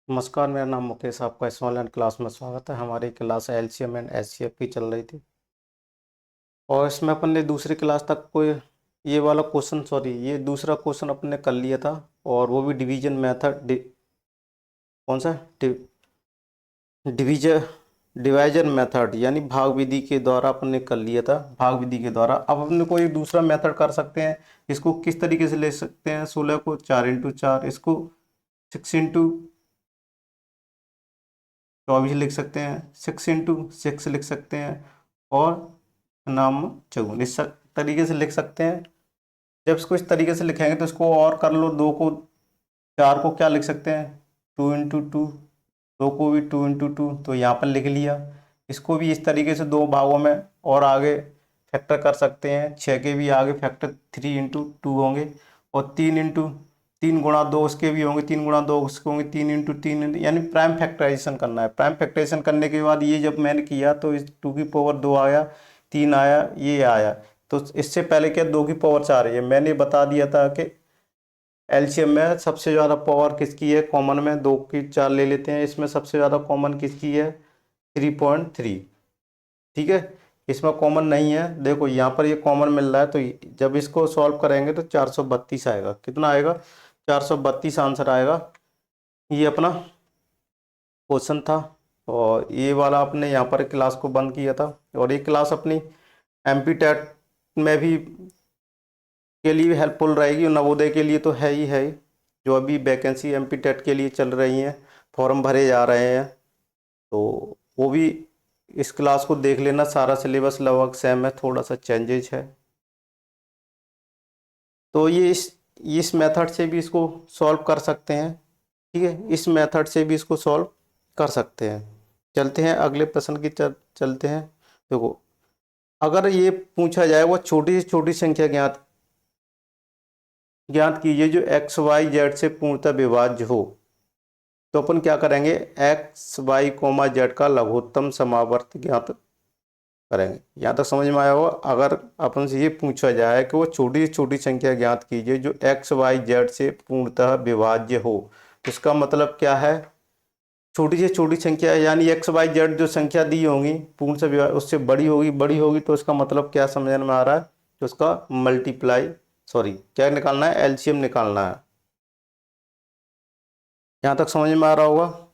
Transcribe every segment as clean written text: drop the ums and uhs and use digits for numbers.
नमस्कार, मेरा नाम मुकेश। आपका इस ऑनलाइन क्लास में स्वागत है। हमारी क्लास एलसीएम एंड एचसीएफ की चल रही थी और इसमें अपन ने दूसरी क्लास तक कोई ये दूसरा क्वेश्चन अपन ने कर लिया था और वो भी डिवीजन मेथड कौन सा डिवीजन डिवाइजन मेथड यानी भाग विधि के द्वारा अपन ने कर लिया था। भाग विधि के द्वारा अब अपन कोई दूसरा मेथड कर सकते हैं। इसको किस तरीके से ले सकते हैं? 16 को 4 × 4, इसको 6 × 24 लिख सकते हैं, 6 × 6 लिख सकते हैं और नाम चौगुन इस तरीके से लिख सकते हैं। जब इसको इस तरीके से लिखेंगे तो इसको और कर लो। 4 को क्या लिख सकते हैं? 2 × 2। 2 को भी 2 × 2, तो यहाँ पर लिख लिया। इसको भी इस तरीके से दो भागों में और आगे फैक्टर कर सकते हैं। 6 के भी आगे फैक्टर 3 × 2 होंगे और 3 × 3 × 2 उसके भी होंगे, 3 × 2 उसके होंगे, 3 × 3 यानी प्राइम फैक्टराइजेशन करना है। प्राइम फैक्टराइजेशन करने के बाद ये जब मैंने किया तो इस 2 की पावर 2 आया, 3 आया, ये आया। तो इससे पहले क्या 2 की पावर 4 है। मैंने बता दिया था कि एलसीएम में सबसे ज़्यादा पावर किसकी है? कॉमन में 2 की 4 ले लेते हैं। इसमें सबसे ज़्यादा कॉमन किसकी है? 3.3। ठीक है, इसमें कॉमन नहीं है। देखो यहाँ पर ये कॉमन मिल रहा है, तो जब इसको सॉल्व करेंगे तो 432 आएगा। कितना आएगा? 432 आंसर आएगा। ये अपना क्वेश्चन था और ये वाला अपने यहाँ पर क्लास को बंद किया था। और ये क्लास अपनी एमपी टेट में भी के लिए हेल्पफुल रहेगी और नवोदय के लिए तो है ही है। जो अभी वैकेंसी एमपी टेट के लिए चल रही हैं, फॉर्म भरे जा रहे हैं, तो वो भी इस क्लास को देख लेना। सारा सिलेबस लगभग सेम है, थोड़ा सा चेंजेज है। तो ये इस मेथड से भी इसको सॉल्व कर सकते हैं। ठीक है, इस मेथड से भी इसको सॉल्व कर सकते हैं। चलते हैं अगले प्रश्न की चलते हैं। देखो, अगर ये पूछा जाए वो छोटी से छोटी संख्या ज्ञात ज्ञात कीजिए जो एक्स वाई जेड से पूर्णतः विभाज्य हो, तो अपन क्या करेंगे? एक्स वाई कोमा जेड का लघुत्तम समावर्त ज्ञात करेंगे। यहाँ तक समझ में आया होगा। अगर अपन से ये पूछा जाए कि वो छोटी से छोटी संख्या ज्ञात कीजिए जो एक्स वाई जेड से पूर्णतः विभाज्य हो, तो इसका मतलब क्या है? छोटी से छोटी संख्या यानी एक्स वाई जेड जो संख्या दी होंगी पूर्ण से विभाज्य उससे बड़ी होगी, तो इसका मतलब क्या समझने में आ रहा है? तो उसका क्या निकालना है? एलसीएम निकालना है। यहाँ तक समझ में आ रहा होगा।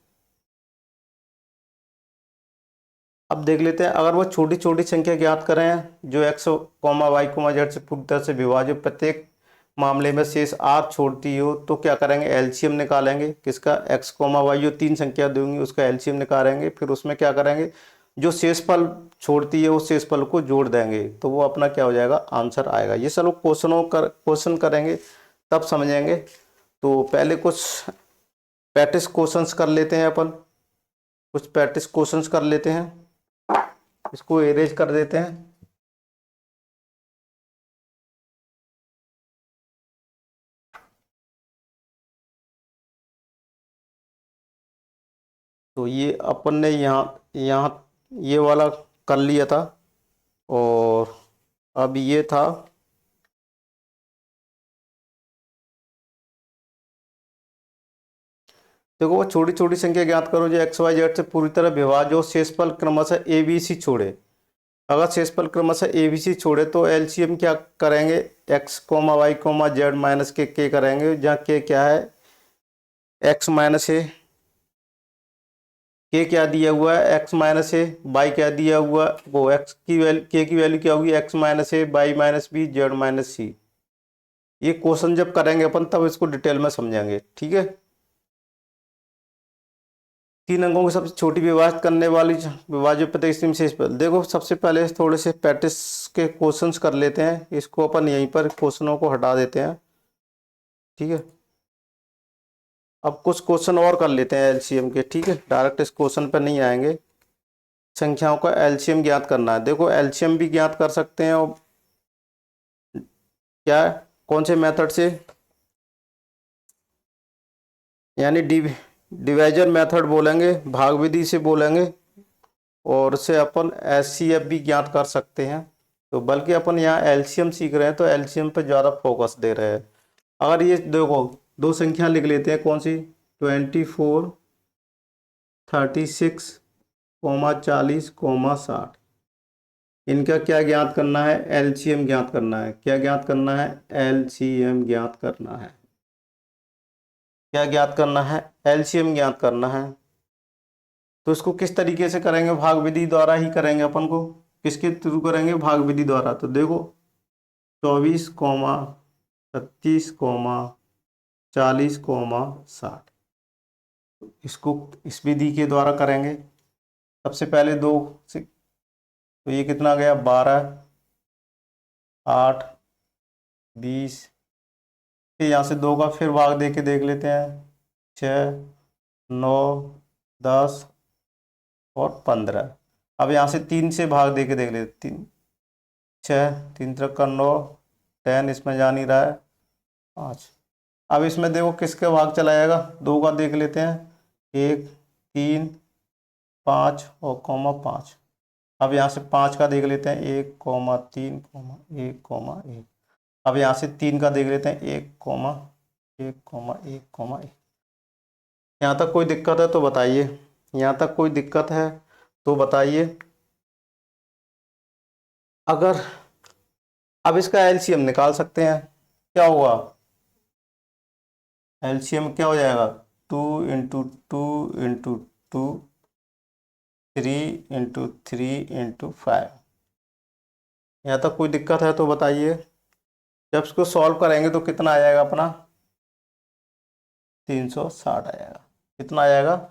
अब देख लेते हैं, अगर वो छोटी छोटी संख्या ज्ञात करें जो x comma y comma z से पूरी तरह से विभाज्य, प्रत्येक मामले में शेष आर छोड़ती हो, तो क्या करेंगे? एलसीएम निकालेंगे। किसका? एक्स कोमा वाई जो 3 संख्या दूंगी उसका एलसीएम निकालेंगे। फिर उसमें क्या करेंगे? जो शेषफल छोड़ती है उस शेषफल को जोड़ देंगे, तो वो अपना क्या हो जाएगा? आंसर आएगा। ये सब लोग क्वेश्चन करेंगे तब समझेंगे। तो पहले कुछ प्रैक्टिस क्वेश्चंस कर लेते हैं अपन। कुछ प्रैक्टिस क्वेश्चंस कर लेते हैं, इसको एरेज कर देते हैं। तो ये अपन ने यहाँ यहाँ ये वाला कर लिया था और अब ये था। देखो, वो छोटी छोटी संख्या ज्ञात करो जो एक्स वाई जेड से पूरी तरह विभाज्य हो, शेषफल क्रमशः ए बी सी छोड़े। अगर शेषफल क्रमशः ए बी सी छोड़े तो एलसीएम क्या करेंगे? X comma y comma z minus k करेंगे, जहाँ के क्या है? X minus a. के क्या दिया हुआ है? X minus A. बाई क्या दिया हुआ? वो एक्स की वैल्यू, के की वैल्यू क्या होगी? X minus A by minus B Z minus सी। ये क्वेश्चन जब करेंगे अपन तब इसको डिटेल में समझेंगे। ठीक है, 3 अंकों की सबसे छोटी विभाजित करने वाली विभाज्य प्रत्येक स्थिति में शेषफल। देखो, सबसे पहले थोड़े से प्रैक्टिस के क्वेश्चंस कर लेते हैं। इसको अपन यहीं पर क्वेश्चनों को हटा देते हैं। ठीक है, अब कुछ क्वेश्चन और कर लेते हैं एलसीएम के। ठीक है, डायरेक्ट इस क्वेश्चन पर नहीं आएंगे। संख्याओं का एलसीएम ज्ञात करना है। देखो, एलसीएम भी ज्ञात कर सकते हैं और क्या है? कौन से मेथड से? यानी डिवाइजर मेथड बोलेंगे, भाग विधि से बोलेंगे, और उससे अपन एचसीएफ भी ज्ञात कर सकते हैं। तो बल्कि अपन यहाँ एलसीएम सीख रहे हैं तो एलसीएम पे ज़्यादा फोकस दे रहे हैं। अगर ये देखो, दो संख्या लिख लेते हैं। कौन सी? 24 36, 40, 60। इनका क्या ज्ञात करना है? एलसीएम ज्ञात करना है। क्या ज्ञात करना है? एलसीएम ज्ञात करना है। क्या ज्ञात करना है? एलसीएम ज्ञात करना है। तो इसको किस तरीके से करेंगे? भाग विधि द्वारा ही करेंगे अपन को। किसके थ्रू करेंगे? भाग विधि द्वारा। तो देखो 24, 36, 40, 60, इसको इस विधि के द्वारा करेंगे। सबसे पहले दो से, तो ये कितना गया? 12, 8, 20। फिर यहाँ से दो का फिर भाग दे के देख लेते हैं। 6, 9, 10 और 15। अब यहाँ से 3 से भाग दे के देख लेते। 3, 6, 3 3 का 9, 10 इसमें जा नहीं रहा है, 5। अब इसमें देखो किसके भाग चला जाएगा? 2 का देख लेते हैं। 1, 3, 5 और 5। अब यहाँ से 5 का देख लेते हैं। 1, 3, 1, 1। अब यहाँ से 3 का देख लेते हैं। 1, 1, 1। यहाँ तक कोई दिक्कत है तो बताइए। यहाँ तक कोई दिक्कत है तो बताइए। अगर अब इसका एलसीएम निकाल सकते हैं, क्या होगा? एलसीएम क्या हो जाएगा? 2 इंटू 2 इंटू 2, 3 इंटू 3 इंटू 5। यहाँ तक कोई दिक्कत है तो बताइए। जब इसको सॉल्व करेंगे तो कितना आ जाएगा अपना? 360 आ जाएगा। कितना आ जाएगा?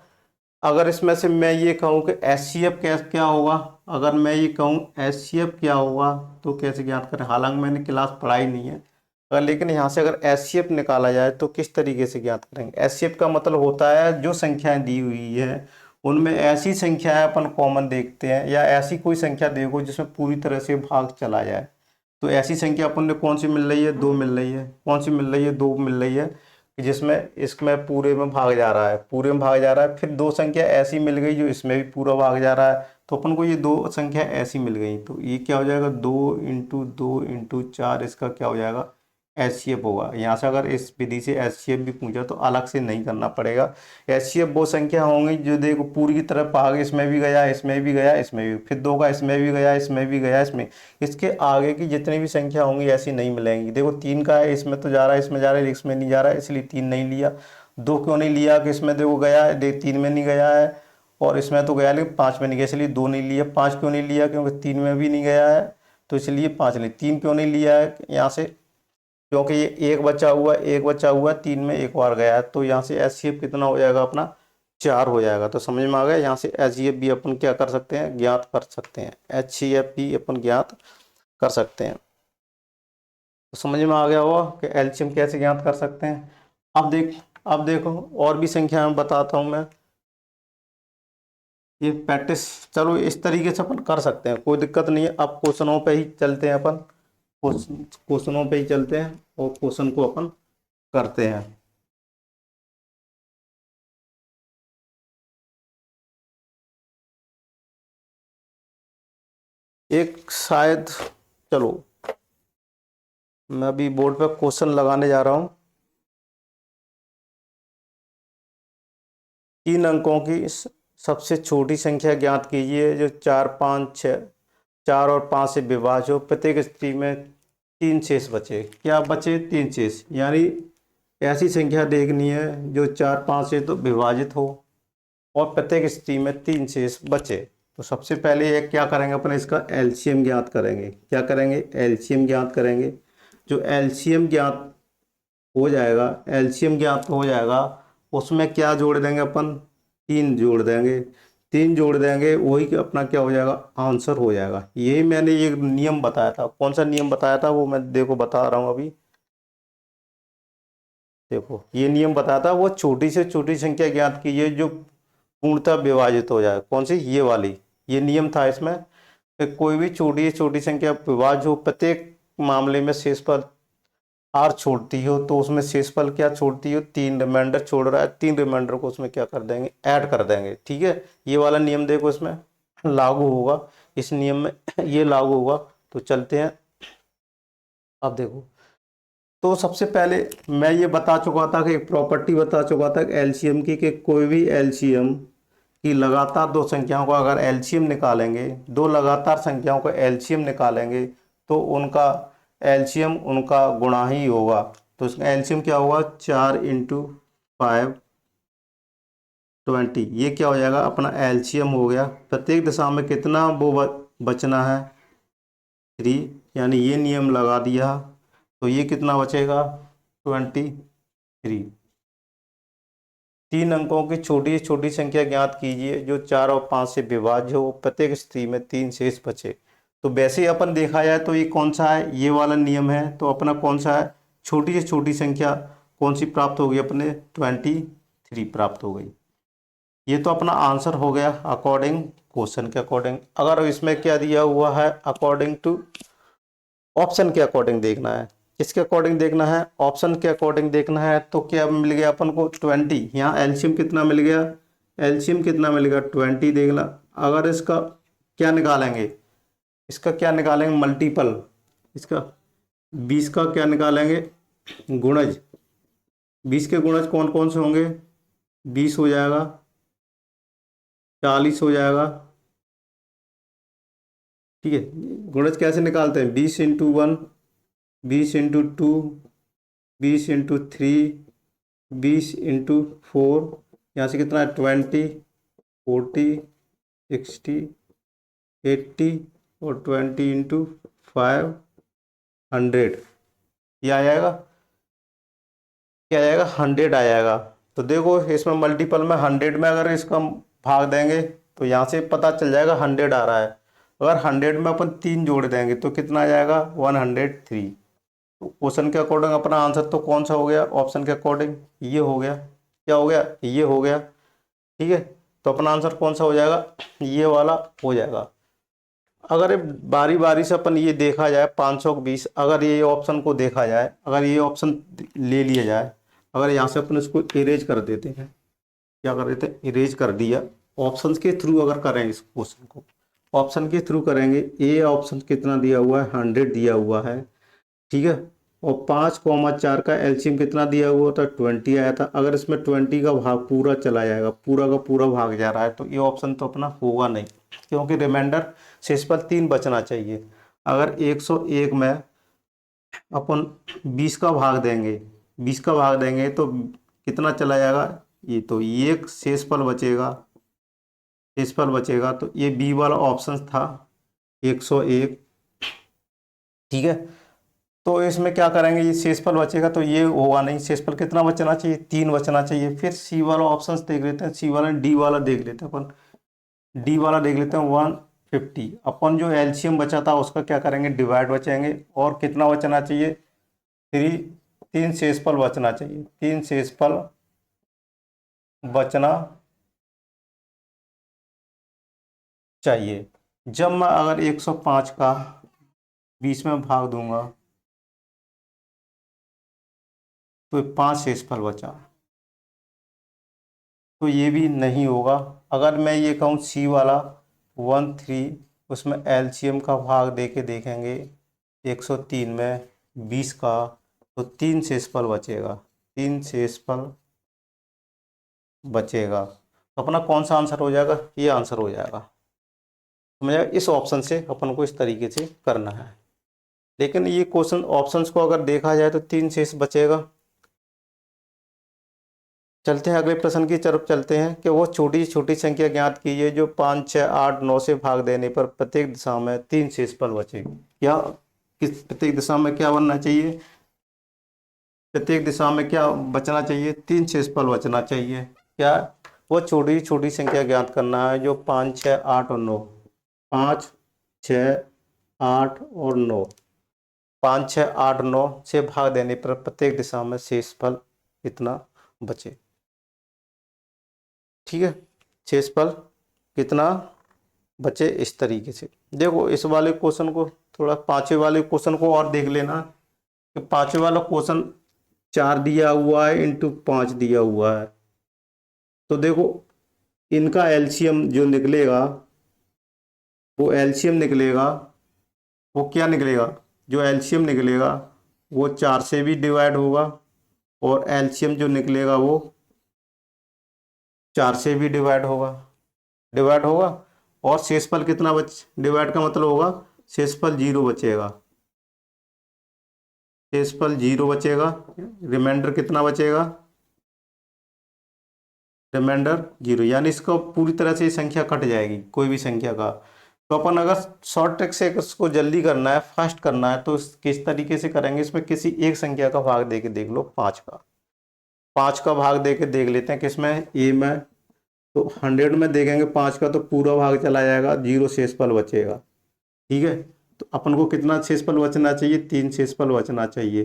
अगर इसमें से मैं ये कहूँ कि एचसीएफ क्या होगा, अगर मैं ये कहूँ एचसीएफ क्या होगा, तो कैसे ज्ञात करें? हालांकि मैंने क्लास पढ़ाई नहीं है, अगर लेकिन यहाँ से अगर एचसीएफ निकाला जाए तो किस तरीके से ज्ञात करेंगे? एचसीएफ का मतलब होता है जो संख्याएं दी हुई है उनमें ऐसी संख्याएं अपन कॉमन देखते हैं, या ऐसी कोई संख्या देखो जिसमें पूरी तरह से भाग चला जाए। तो ऐसी संख्या अपन ने कौन सी मिल रही है? 2 मिल रही है। कौन सी मिल रही है? 2 मिल रही है, कि जिसमें इसमें पूरे में भाग जा रहा है, पूरे में भाग जा रहा है। फिर 2 संख्या ऐसी मिल गई जो इसमें भी पूरा भाग जा रहा है, तो अपन को ये 2 संख्या ऐसी मिल गई। तो ये क्या हो जाएगा? 2 इंटू 2 इंटू 4, इसका क्या हो जाएगा? एचसीएफ होगा। यहाँ से अगर इस विधि से एचसीएफ भी पूछा तो अलग से नहीं करना पड़ेगा। एचसीएफ वो संख्या होंगी जो देखो पूरी की तरह भाग इसमें भी गया, इसमें भी गया, इसमें भी, फिर 2 का इसमें भी गया, इसमें भी गया, इसमें। इसके आगे की जितनी भी संख्या होंगी ऐसी नहीं मिलेंगी। देखो 3 का है, इसमें तो जा रहा है, इसमें जा रहा है, इसमें नहीं जा रहा है, इसलिए 3 नहीं लिया। 2 क्यों नहीं लिया? कि इसमें देखो गया है, 3 में नहीं गया है, और इसमें तो गया लेकिन 5 में नहीं गया, इसलिए 2 नहीं लिया। 5 क्यों नहीं लिया? क्योंकि 3 में भी नहीं गया है, तो इसलिए 5 नहीं। 3 क्यों नहीं लिया है? यहाँ से क्योंकि ये एक बचा हुआ, एक बचा हुआ, 3 में एक बार गया है, तो यहाँ से एचसीएफ कितना हो जाएगा अपना? 4 हो जाएगा। तो समझ में आ गया। यहाँ से एचसीएफ भी अपन क्या कर सकते हैं? ज्ञात कर सकते हैं। एचसीएफ भी अपन ज्ञात कर सकते हैं। तो समझ में आ गया होगा कि एलसीएम कैसे ज्ञात कर सकते हैं। अब देखो और भी संख्या में बताता हूँ मैं। ये प्रैक्टिस चलो इस तरीके से अपन कर सकते हैं, कोई दिक्कत नहीं है। अब क्वेश्चनों पे ही चलते हैं अपन। क्वेश्चनों पे ही चलते हैं और क्वेश्चन को अपन करते हैं। एक शायद, चलो मैं अभी बोर्ड पे क्वेश्चन लगाने जा रहा हूँ। 3 अंकों की सबसे छोटी संख्या ज्ञात कीजिए जो 4, 5, 6, 4 और 5 से विभाज्य हो। प्रत्येक स्थिति में 3 शेष बचे। क्या बचे? 3 शेष। यानी ऐसी संख्या देखनी है जो 4, 5 से तो विभाजित हो और प्रत्येक स्थिति में 3 शेष बचे। तो सबसे पहले ये क्या करेंगे अपन? इसका एलसीएम ज्ञात करेंगे। क्या करेंगे? एलसीएम ज्ञात करेंगे। जो एलसीएम ज्ञात हो जाएगा, एलसीएम ज्ञात हो जाएगा, उसमें क्या जोड़ देंगे अपन? 3 जोड़ देंगे। 3 जोड़ देंगे, वही अपना क्या हो जाएगा? आंसर हो जाएगा। यही मैंने एक नियम बताया था। कौन सा नियम बताया था वो मैं देखो बता रहा हूँ अभी। देखो ये नियम बताया था, वो छोटी से छोटी संख्या ज्ञात कीजिए जो पूर्णतः विभाजित हो जाए। कौन सी? ये वाली। ये नियम था इसमें कि कोई भी छोटी से छोटी संख्या विभाज्य हो, प्रत्येक मामले में शेषफल आर छोड़ती हो, तो उसमें शेषफल क्या छोड़ती हो? 3 रिमाइंडर छोड़ रहा है, 3 रिमाइंडर को उसमें क्या कर देंगे? ऐड कर देंगे। ठीक है, ये वाला नियम देखो इसमें लागू होगा, इस नियम में ये लागू होगा। तो चलते हैं। अब देखो, तो सबसे पहले मैं ये बता चुका था कि एक प्रॉपर्टी बता चुका था एलसीएम की, कि कोई भी एलसीएम कि लगातार दो संख्याओं का अगर एलसीएम निकालेंगे, दो लगातार संख्याओं का एलसीएम निकालेंगे तो उनका एलसीएम उनका गुणा ही होगा। तो इसका एलसीएम क्या होगा, 4 × 5 20। ये क्या हो जाएगा, अपना एलसीएम हो गया। प्रत्येक दिशा में कितना वो बचना है, 3, यानी ये नियम लगा दिया तो ये कितना बचेगा, 23। 3 अंकों की छोटी से छोटी संख्या ज्ञात कीजिए जो 4 और 5 से विभाज्य हो, प्रत्येक स्थिति में 3 शेष बचे। तो वैसे ही अपन देखा जाए तो ये कौन सा है, ये वाला नियम है। तो अपना कौन सा है, छोटी से छोटी संख्या कौन सी प्राप्त होगी, अपने 23 प्राप्त हो गई। ये तो अपना आंसर हो गया अकॉर्डिंग क्वेश्चन के अकॉर्डिंग। अगर इसमें क्या दिया हुआ है, अकॉर्डिंग टू ऑप्शन के अकॉर्डिंग देखना है। किसके अकॉर्डिंग देखना है, ऑप्शन के अकॉर्डिंग देखना है। तो क्या मिल गया अपन को, 20। यहाँ एलसीएम कितना मिल गया, एलसीएम कितना मिलेगा, 20 देखना। अगर इसका क्या निकालेंगे, इसका क्या निकालेंगे, मल्टीपल, इसका 20 का क्या निकालेंगे, गुणज। 20 के गुणज कौन कौन से होंगे, 20 हो जाएगा, 40 हो जाएगा। ठीक है, गुणज कैसे निकालते हैं, 20 × 1, 20 × 2, 20 × 3, 20 × 4, यहाँ से कितना है, 20, 40, 60, 80 और 20 × 5, 100। ये आ जाएगा, क्या आ जाएगा, 100 आ जाएगा। तो देखो इसमें मल्टीपल में 100 में अगर इसका भाग देंगे तो यहाँ से पता चल जाएगा 100 आ रहा है। अगर 100 में अपन 3 जोड़ देंगे तो कितना आ जाएगा, 103। तो क्वेश्चन के अकॉर्डिंग अपना आंसर तो कौन सा हो गया, ऑप्शन के अकॉर्डिंग ये हो गया। क्या हो गया, ये हो गया। ठीक है, तो अपना आंसर कौन सा हो जाएगा, ये वाला हो जाएगा। अगर बारी बारी से अपन ये देखा जाए 520, अगर ये ऑप्शन को देखा जाए, अगर ये ऑप्शन ले लिया जाए, अगर यहाँ से अपन इसको इरेज कर देते हैं, क्या कर देते हैं, इरेज कर दिया। ऑप्शन के थ्रू अगर करें इस क्वेश्चन को, ऑप्शन के थ्रू करेंगे। ए ऑप्शन कितना दिया हुआ है, 100 दिया हुआ है। ठीक है, और 5, 4 का एलसीएम कितना दिया हुआ था, 20 आया था। अगर इसमें 20 का भाग पूरा चला जाएगा, पूरा का पूरा भाग जा रहा है, तो ये ऑप्शन तो अपना होगा नहीं, क्योंकि रिमाइंडर शेषफल 3 बचना चाहिए। अगर 101 में अपन 20 का भाग देंगे, 20 का भाग देंगे तो कितना चला जाएगा, ये तो ये शेषफल बचेगा, शेषफल बचेगा। तो ये बी वाला ऑप्शन था, 101। ठीक है, तो इसमें क्या करेंगे, ये शेषफल बचेगा तो ये होगा नहीं। शेषफल कितना बचना चाहिए, 3 बचना चाहिए। फिर सी वाला ऑप्शन देख लेते हैं, सी वाला, डी वाला देख लेते हैं अपन, डी वाला देख लेते हैं, 150। अपन जो एलसीएम बचा था उसका क्या करेंगे, डिवाइड बचेंगे। और कितना बचना चाहिए, 3, 3 शेषफल बचना चाहिए, 3 शेषफल बचना चाहिए। जब मैं अगर 105 का 20 में भाग दूंगा तो 5 शेषफल बचा, तो ये भी नहीं होगा। अगर मैं ये कहूँ सी वाला 13, उसमें एलसीएम का भाग दे के देखेंगे 103 में 20 का, तो 3 शेषफल बचेगा, 3 शेषफल बचेगा। तो अपना कौन सा आंसर हो जाएगा, ये आंसर हो जाएगा। समझा, इस ऑप्शन से अपन को इस तरीके से करना है। लेकिन ये क्वेश्चन ऑप्शंस को अगर देखा जाए तो 3 शेष बचेगा। चलते हैं अगले प्रश्न की तरफ चलते हैं कि वो छोटी छोटी संख्या ज्ञात कीजिए जो 5, 6, 8, 9 से भाग देने पर प्रत्येक दिशा में 3 शेषफल बचेगी। या किस प्रत्येक दिशा में क्या बनना चाहिए, प्रत्येक दिशा में क्या बचना चाहिए, 3 शेषफल बचना चाहिए। क्या, वो छोटी छोटी संख्या ज्ञात करना है जो 5, 6, 8 और 9, 5, 6, 8 और 9, 5, 6, 8, 9 से भाग देने पर प्रत्येक दिशा में शेषफल कितना बचे। ठीक है, शेषफल कितना बचे, इस तरीके से देखो। इस वाले क्वेश्चन को थोड़ा, पांचवे वाले क्वेश्चन को और देख लेना कि पांचवे वाला क्वेश्चन 4 दिया हुआ है इंटू 5 दिया हुआ है। तो देखो इनका एलसीएम जो निकलेगा, वो एलसीएम निकलेगा, वो क्या निकलेगा, जो एलसीएम निकलेगा वो 4 से भी डिवाइड होगा, और एलसीएम जो निकलेगा वो 4 से भी डिवाइड होगा। डिवाइड होगा, और शेषफल कितना डिवाइड का मतलब होगा शेषफल 0 बचेगा, शेषफल 0 बचेगा, रिमाइंडर कितना बचेगा, रिमाइंडर 0, यानी इसको पूरी तरह से ये संख्या कट जाएगी कोई भी संख्या का। तो अपन अगर शॉर्ट ट्रिक से इसको जल्दी करना है, फास्ट करना है, तो किस तरीके से करेंगे, इसमें किसी एक संख्या का भाग दे के देख लो, 5 का, 5 का भाग दे के देख लेते हैं किसमें, ए में। तो 100 में देखेंगे 5 का तो पूरा भाग चला जाएगा, 0 शेषफल बचेगा। ठीक है, तो अपन को कितना शेषफल बचना चाहिए, 3 शेषफल बचना चाहिए।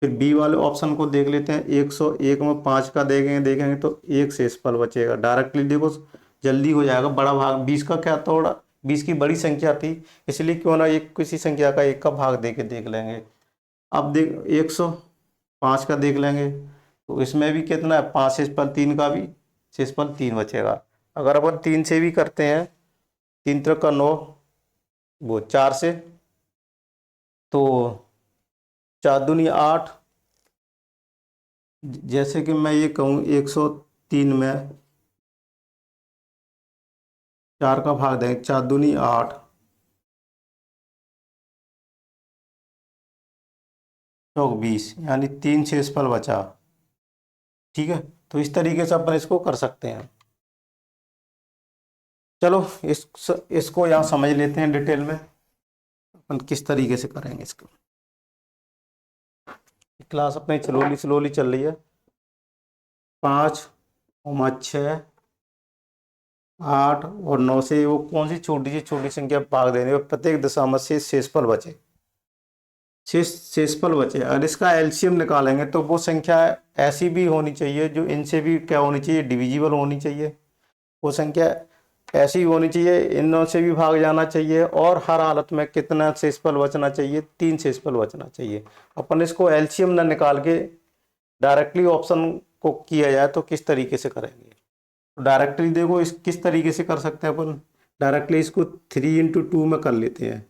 फिर बी वाले ऑप्शन को देख लेते हैं, 101 में 5 का देखेंगे देखेंगे तो 1 शेषफल बचेगा। डायरेक्टली देखो जल्दी हो जाएगा, बड़ा भाग 20 का क्या, थोड़ा 20 की बड़ी संख्या थी, इसलिए क्यों ना एक किसी संख्या का एक का भाग दे के देख लेंगे। अब देख 105 का देख लेंगे, तो इसमें भी कितना है, 5 शेषफल, 3 का भी शेषफल 3 बचेगा। अगर अपन 3 से भी करते हैं, 3 त्रिक का 9, वो 4 से, तो 4 दूनी 8, जैसे कि मैं ये कहूँ 103 में 4 का भाग दें, 4 दूनी 8, 20, यानी 3 शेषफल बचा। ठीक है, तो इस तरीके से अपन इसको कर सकते हैं। चलो इसको यहाँ समझ लेते हैं डिटेल में, अपन किस तरीके से करेंगे इसको। क्लास अपनी स्लोली स्लोली चल रही है। 5 और 6, 8 और 9 से वो कौन सी छोटी संख्या भाग देने, प्रत्येक दिशा में से शेषफल बचे, शेषफल बचे। अगर इसका एलसीएम निकालेंगे तो वो संख्या ऐसी भी होनी चाहिए जो इनसे भी क्या होनी चाहिए, डिविजिबल होनी चाहिए। वो संख्या ऐसी होनी चाहिए, इनों से भी भाग जाना चाहिए, और हर हालत में कितना शेषफल बचना चाहिए, 3 शेषफल बचना चाहिए। अपन इसको एलसीएम ना निकाल के डायरेक्टली ऑप्शन को किया जाए तो किस तरीके से करेंगे। तो डायरेक्टली देखो इस किस तरीके से कर सकते हैं अपन, डायरेक्टली इसको 3 × 2 में कर लेते हैं,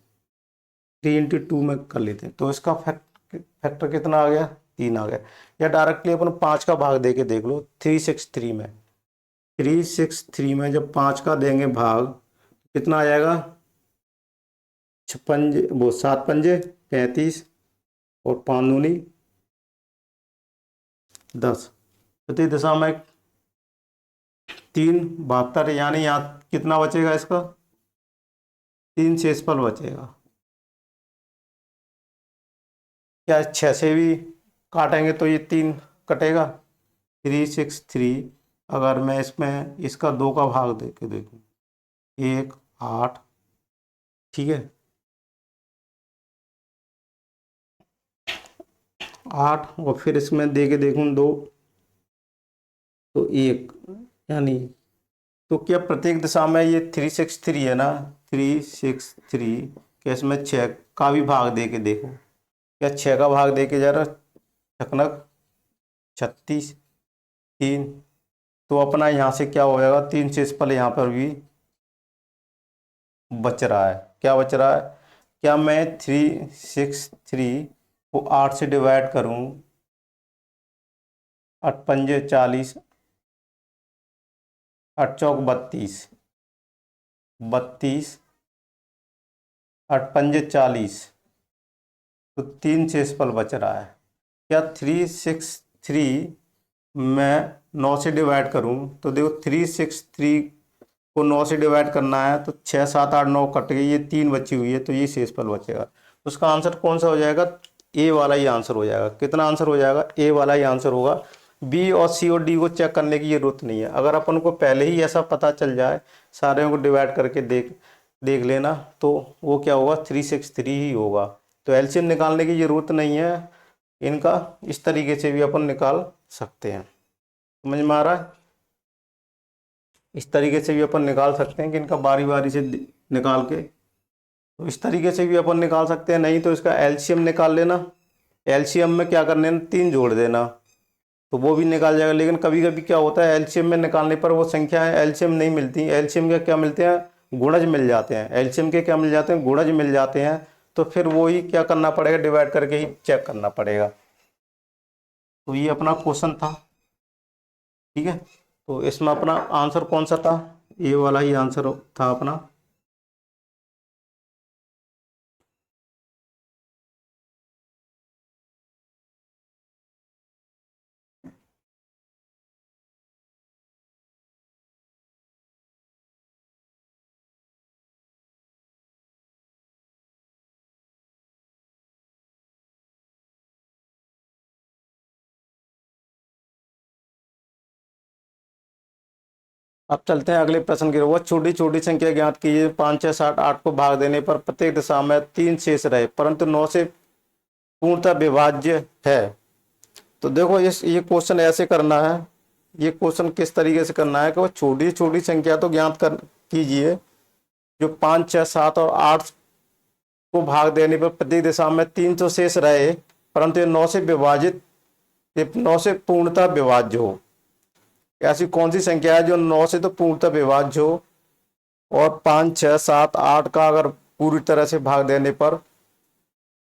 3 × 2 में कर लेते हैं, तो इसका फैक्टर कितना आ गया, 3 आ गया। या डायरेक्टली अपन 5 का भाग दे के देख लो, 363 में, 363 में जब 5 का देंगे भाग, कितना आ जाएगा, 7 पंजे 35 और 5 दूनी 10, प्रत्येक दिशा में 3 72, यानी यहाँ कितना बचेगा, इसका 3 शेषफल बचेगा। क्या 6 से भी काटेंगे तो ये 3 कटेगा, 363। अगर मैं इसमें इसका 2 का भाग दे के देखूँ, 1 8, ठीक है, 8, और फिर इसमें दे के देखूँ 2, तो 1, यानी तो क्या प्रत्येक दिशा में ये 363 है ना, 363, क्या इसमें 6 का भी भाग दे के देखो, क्या 6 का भाग दे के जरा, छकनक 36, 3, तो अपना यहाँ से क्या हो जाएगा, 3 शेषफल यहाँ पर भी बच रहा है। क्या बच रहा है, क्या मैं 363 को 8 से डिवाइड करूँ, 8 पंजे 40, 8 चौक 32, 32, 8 पंजे 40, तो 3 शेषफल बच रहा है। क्या 363 में 9 से डिवाइड करूं, तो देखो 363 को 9 से डिवाइड करना है, तो 6 7 8 9 कट गई, ये 3 बची हुई है, तो ये शेषफल बचेगा। उसका आंसर कौन सा हो जाएगा, ए वाला ही आंसर हो जाएगा। कितना आंसर हो जाएगा, ए वाला ही आंसर होगा। बी और सी और डी को चेक करने की जरूरत नहीं है। अगर अपन को पहले ही ऐसा पता चल जाए, सारे को डिवाइड करके देख लेना, तो वो क्या होगा, 363 ही होगा। तो एलसीएम निकालने की जरूरत नहीं है, इनका इस तरीके से भी अपन निकाल सकते हैं। समझ में आ रहा है, इस तरीके से भी अपन निकाल सकते हैं कि इनका बारी बारी से निकाल के, तो इस तरीके से भी अपन निकाल सकते हैं। नहीं तो इसका एलसीएम निकाल लेना, एलसीएम में क्या करने, 3 जोड़ देना, तो वो भी निकाल जाएगा। लेकिन कभी कभी क्या होता है, एलसीएम में निकालने पर वो संख्या एलसीएम नहीं मिलती, एलसीएम के क्या मिलते हैं, गुणज मिल जाते हैं। एलसीएम के क्या मिल जाते हैं, गुणज मिल जाते हैं। तो फिर वो ही क्या करना पड़ेगा, डिवाइड करके ही चेक करना पड़ेगा। तो ये अपना क्वेश्चन था, ठीक है। तो इसमें अपना आंसर कौन सा था, ये वाला ही आंसर था अपना। अब चलते हैं अगले प्रश्न की ओर। वह छोटी छोटी संख्या ज्ञात कीजिए 5 6 7 8 को भाग देने पर प्रत्येक दिशा में 3 शेष रहे परंतु 9 से पूर्णतः विभाज्य है। तो देखो ये क्वेश्चन ऐसे करना है। ये क्वेश्चन किस तरीके से करना है कि वह छोटी छोटी संख्या तो ज्ञात कर कीजिए जो 5 6 7 और 8 को भाग देने पर प्रत्येक दिशा में 3 तो शेष रहे परंतु ये 9 से विभाजित, 9 से पूर्णतः विभाज्य हो। ऐसी कौन सी संख्या है जो 9 से तो पूर्णतः विभाज्य हो और 5 6 7 8 का अगर पूरी तरह से भाग देने पर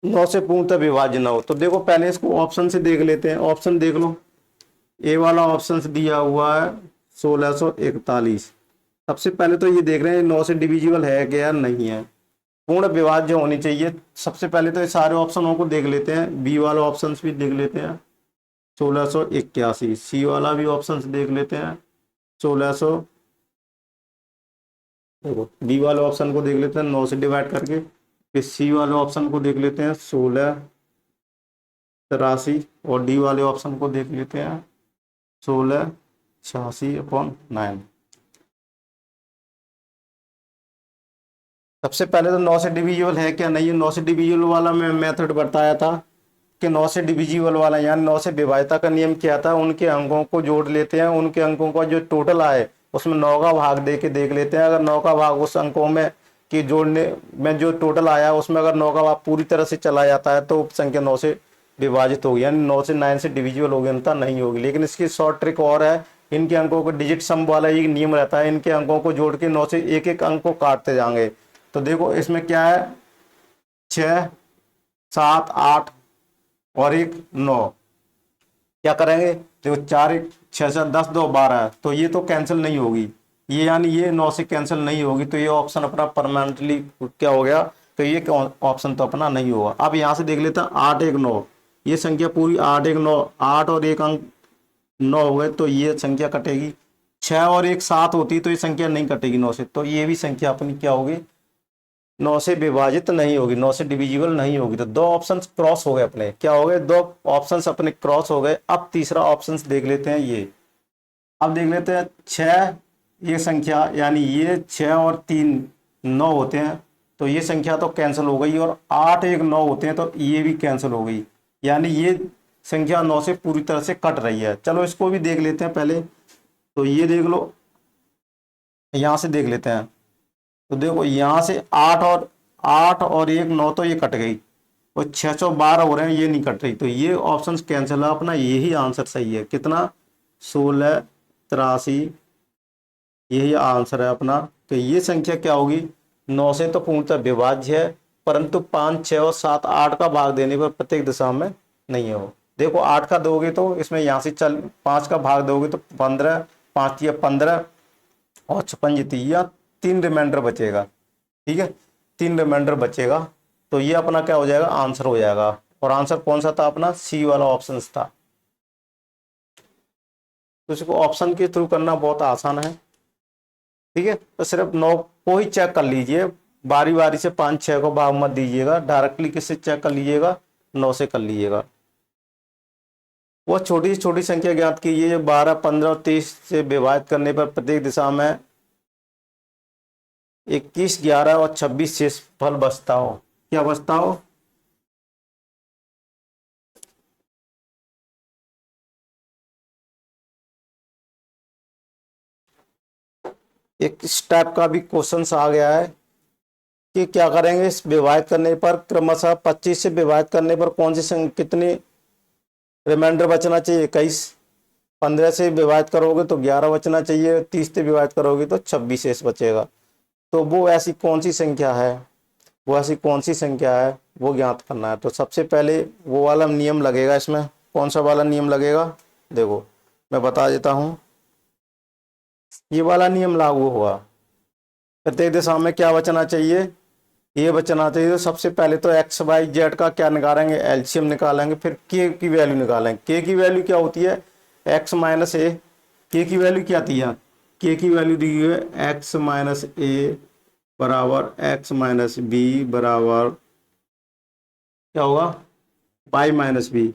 9 से पूर्णतः विभाज्य ना हो। तो देखो पहले इसको ऑप्शन से देख लेते हैं। ऑप्शन देख लो, ए वाला ऑप्शन दिया हुआ है 1641। सबसे पहले तो ये देख रहे हैं 9 से डिविजिबल है क्या नहीं है, पूर्ण विभाज्य होनी चाहिए। सबसे पहले तो ये सारे ऑप्शनों को देख लेते हैं। बी वाला ऑप्शन भी देख लेते हैं 1681। सी वाला भी ऑप्शन देख लेते हैं 1600। देखो बी वाले ऑप्शन को देख लेते हैं 9 से डिवाइड करके। फिर सी वाले ऑप्शन को देख लेते हैं 1683 और डी वाले ऑप्शन को देख लेते हैं 1686/9। सबसे पहले तो 9 से डिविजिबल है क्या नहीं है। 9 से डिविजिबल वाला मैं मेथड बताया था कि 9 से डिविजिबल वाला यानी 9 से विभाज्यता का नियम क्या था, उनके अंकों को जोड़ लेते हैं, उनके अंकों का जो टोटल आए उसमें 9 का भाग दे के देख लेते हैं। अगर 9 का भाग उस अंकों में कि जोड़ने में जो टोटल आया उसमें अगर 9 का भाग पूरी तरह से चला जाता है तो संख्या 9 से विभाजित होगी, यानी 9 से 9 से डिविजिबल होगी, अन्यथा नहीं होगी। लेकिन इसकी शॉर्ट ट्रिक और है, इनके अंकों को डिजिट सम वाला एक नियम रहता है, इनके अंकों को जोड़ के 9 से एक एक अंक को काटते जाएंगे। तो देखो इसमें क्या है 6 7 8 और 1 9, क्या करेंगे देखो 4 1 6 7 10 2 12, तो ये तो कैंसिल नहीं होगी, ये यानी ये 9 से कैंसिल नहीं होगी, तो ये ऑप्शन अपना परमानेंटली क्या हो गया, तो ये ऑप्शन तो अपना नहीं होगा। अब यहाँ से देख लेते हैं 8 1 9, ये संख्या पूरी 8 1 9, 8 और 1 अंक 9 हो गए तो ये संख्या कटेगी। 6 और 1 7 होती तो ये संख्या नहीं कटेगी 9 से, तो ये भी संख्या अपनी क्या होगी 9 से विभाजित नहीं होगी, 9 से डिविजिबल नहीं होगी। तो दो ऑप्शंस क्रॉस हो गए अपने, क्या हो गए, दो ऑप्शंस अपने क्रॉस हो गए। अब तीसरा ऑप्शंस देख लेते हैं ये। अब देख लेते हैं 6, ये संख्या यानी ये 6 और 3 9 होते हैं तो ये संख्या तो कैंसिल हो गई, और 8 1 9 होते हैं तो ये भी कैंसिल हो गई, यानी ये संख्या 9 से पूरी तरह से कट रही है। चलो इसको भी देख लेते हैं पहले। तो ये देख लो, यहाँ से देख लेते हैं। तो देखो यहाँ से 8 और 1 9 तो ये कट गई, और 612 हो रहे हैं ये नहीं कट रही, तो ये ऑप्शन कैंसिल है अपना, यही आंसर सही है। कितना 1683, यही आंसर है अपना। तो ये संख्या क्या होगी 9 से तो पूर्णतः विभाज्य है परंतु 5 6 और 7 8 का भाग देने पर प्रत्येक दिशा में नहीं हो। देखो 8 का दोगे तो इसमें यहाँ से 5 का भाग दोगे तो 15, 5 या 15 और 56 जीती या 3 रिमाइंडर बचेगा, ठीक है 3 रिमाइंडर बचेगा। तो ये अपना क्या हो जाएगा आंसर हो जाएगा, और आंसर कौन सा था अपना सी वाला ऑप्शन था। तो इसको ऑप्शन के थ्रू करना बहुत आसान है, ठीक है। तो सिर्फ 9 को ही चेक कर लीजिए, बारी बारी से 5 6 को भाग मत दीजिएगा, डायरेक्टली किससे चेक कर लीजिएगा 9 से कर लीजिएगा। वो छोटी छोटी संख्या ज्ञात कीजिए 12 15 और 30 से विभाजित करने पर प्रत्येक दिशा में 21 11 और 26 शेष फल बचता हो। क्या बचता हो, एक इस टाइप का भी क्वेश्चन आ गया है कि क्या करेंगे इस विभाजित करने पर क्रमशः 25 से विभाजित करने पर कौन सी कितनी रिमाइंडर बचना चाहिए 21, 15 से विभाजित करोगे तो 11 बचना चाहिए, 30 से विभाजित करोगे तो 26 शेष बचेगा। तो वो ऐसी कौन सी संख्या है, वो ऐसी कौन सी संख्या है वो ज्ञात करना है। तो सबसे पहले वो वाला नियम लगेगा, इसमें कौन सा वाला नियम लगेगा देखो मैं बता देता हूँ। ये वाला नियम लागू हुआ। प्रत्येक दिशा में क्या बचना चाहिए, ये बचना चाहिए। तो सबसे पहले तो एक्स वाई जेड का क्या निकालेंगे, एलसीएम निकालेंगे, फिर के की वैल्यू निकालेंगे। के की वैल्यू क्या होती है, एक्स माइनस ए। के की वैल्यू क्या आती है, के की वैल्यू दी हुई है एक्स माइनस ए बराबर एक्स माइनस बी बराबर क्या होगा, y minus b,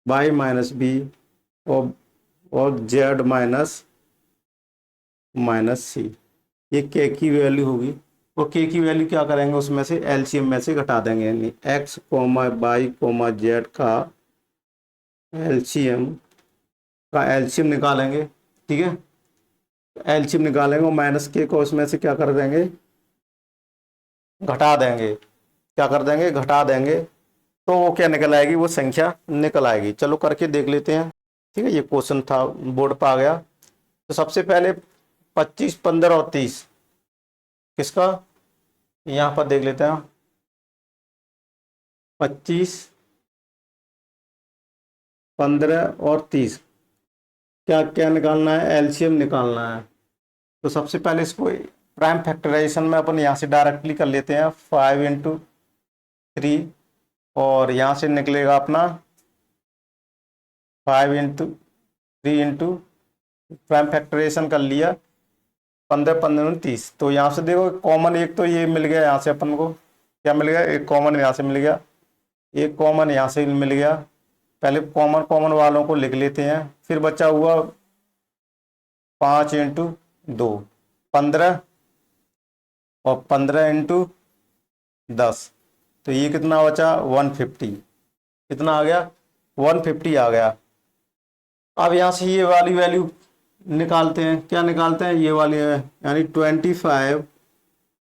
y minus b और जेड माइनस माइनस सी। ये के की वैल्यू होगी। और के की वैल्यू क्या करेंगे, उसमें से एलसीएम में से घटा देंगे, यानी x comma y comma z का एलसीएम निकालेंगे। ठीक है, एलसीएम निकालेंगे और माइनस के को उसमें से क्या कर देंगे, घटा देंगे। क्या कर देंगे, घटा देंगे। तो वो क्या निकल आएगी, वो संख्या निकल आएगी। चलो करके देख लेते हैं। ठीक है, ये क्वेश्चन था, बोर्ड पर आ गया। तो सबसे पहले 25, 15 और 30 किसका, यहाँ पर देख लेते हैं। 25, 15 और 30 क्या क्या निकालना है, एलसीएम निकालना है। तो सबसे पहले इसको प्राइम फैक्टराइजेशन में अपन यहाँ से डायरेक्टली कर लेते हैं, 5 × 3 और यहाँ से निकलेगा अपना 5 × 3 प्राइम फैक्टराइजेशन कर लिया, 15 15 30। तो यहाँ से देखो कॉमन एक तो ये मिल गया, यहाँ से अपन को क्या मिल गया, एक कॉमन यहाँ से मिल गया, एक कॉमन यहाँ से मिल गया। पहले कॉमन कॉमन वालों को लिख लेते हैं। फिर बचा हुआ 5 × 2 15 और 15 × 10। तो ये कितना बचा, 150। कितना आ गया, 150 आ गया। अब यहाँ से ये वाली वैल्यू निकालते हैं। क्या निकालते हैं, ये वाली है, यानी 25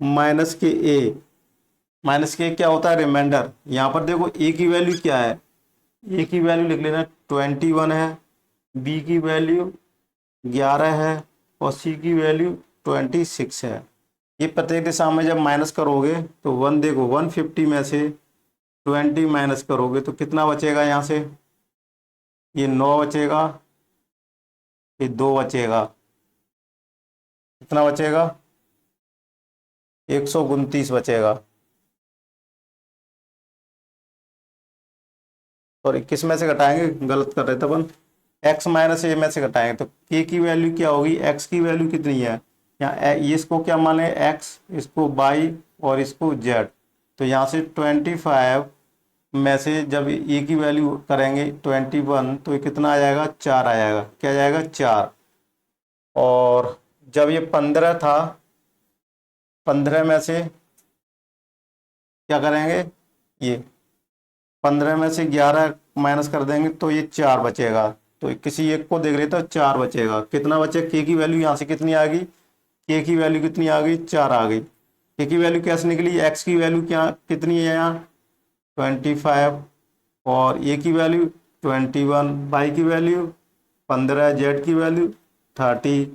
माइनस के ए। माइनस के क्या होता है, रिमाइंडर। यहाँ पर देखो ए की वैल्यू क्या है, ए की वैल्यू लिख लेना 21 है, बी की वैल्यू 11 है और सी की वैल्यू 26 है। ये प्रत्येक दिशा में जब माइनस करोगे तो देखो 150 में से 20 माइनस करोगे तो कितना बचेगा, यहाँ से ये 9 बचेगा, ये 2 बचेगा। कितना बचेगा, 129 बचेगा। और 21 में से घटाएंगे, गलत कर रहे थे अपन, एक्स माइनस ए में से घटाएंगे तो के की वैल्यू क्या होगी, एक्स की वैल्यू कितनी है, यहाँ ये इसको क्या माने एक्स, इसको वाई और इसको जेड। तो यहाँ से 25 में से जब ए की वैल्यू करेंगे 21 तो ये कितना आ जाएगा, 4 आ जाएगा। क्या आ जाएगा, 4। और जब ये 15 था, 15 में से क्या करेंगे, ये 15 में से 11 माइनस कर देंगे तो ये 4 बचेगा। तो किसी एक को देख लेते हो, 4 बचेगा। कितना बचे, के की वैल्यू यहाँ से कितनी आ गई, के की वैल्यू कितनी आ गई, 4 आ गई। के की वैल्यू कैसे निकली, एक्स की वैल्यू क्या कितनी है यहाँ 25 और ए की वैल्यू 21, वाई की वैल्यू 15, जेड की वैल्यू 30।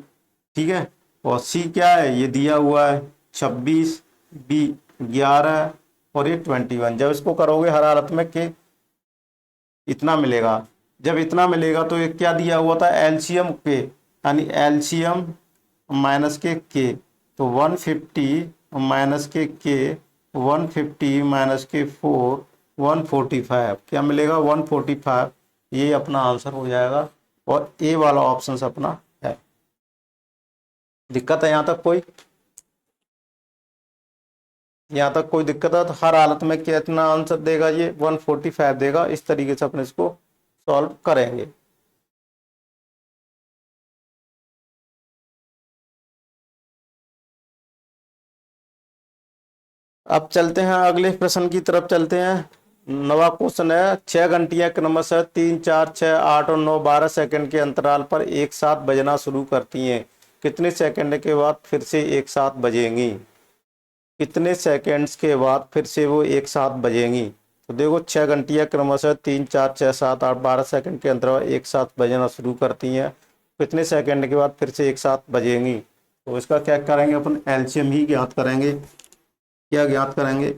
ठीक है, और सी क्या है, ये दिया हुआ है 26, बी 11 और ये 21। जब इसको करोगे हर हालत में के इतना मिलेगा। जब इतना मिलेगा तो ये क्या दिया हुआ था, एलसीएम के, यानी एलसीएम माइनस के। तो 150 माइनस के 150 माइनस के 4 145। क्या मिलेगा, 145। ये अपना आंसर हो जाएगा और ए वाला ऑप्शन अपना है। दिक्कत है यहाँ तक कोई, यहाँ तक कोई दिक्कत है तो हर हालत में कितना आंसर देगा, ये 145 देगा। इस तरीके से अपने इसको सॉल्व करेंगे। अब चलते हैं अगले प्रश्न की तरफ चलते हैं। नवा क्वेश्चन है, 6 घंटियां क्रमशः 3, 4, 6, 8 और 9 12 सेकंड के अंतराल पर एक साथ बजना शुरू करती हैं। कितने सेकंड के बाद फिर से एक साथ बजेंगी, कितने सेकंड्स के बाद फिर से वो एक साथ बजेंगी। तो देखो 6 घंटियां क्रमशः 3, 4, 6, 7, 8, 12 सेकंड के अंतराल एक साथ बजना शुरू करती हैं, कितने सेकंड के बाद फिर से एक साथ बजेंगी। तो इसका क्या करेंगे, अपन एलसीएम ही ज्ञात करेंगे। क्या ज्ञात करेंगे,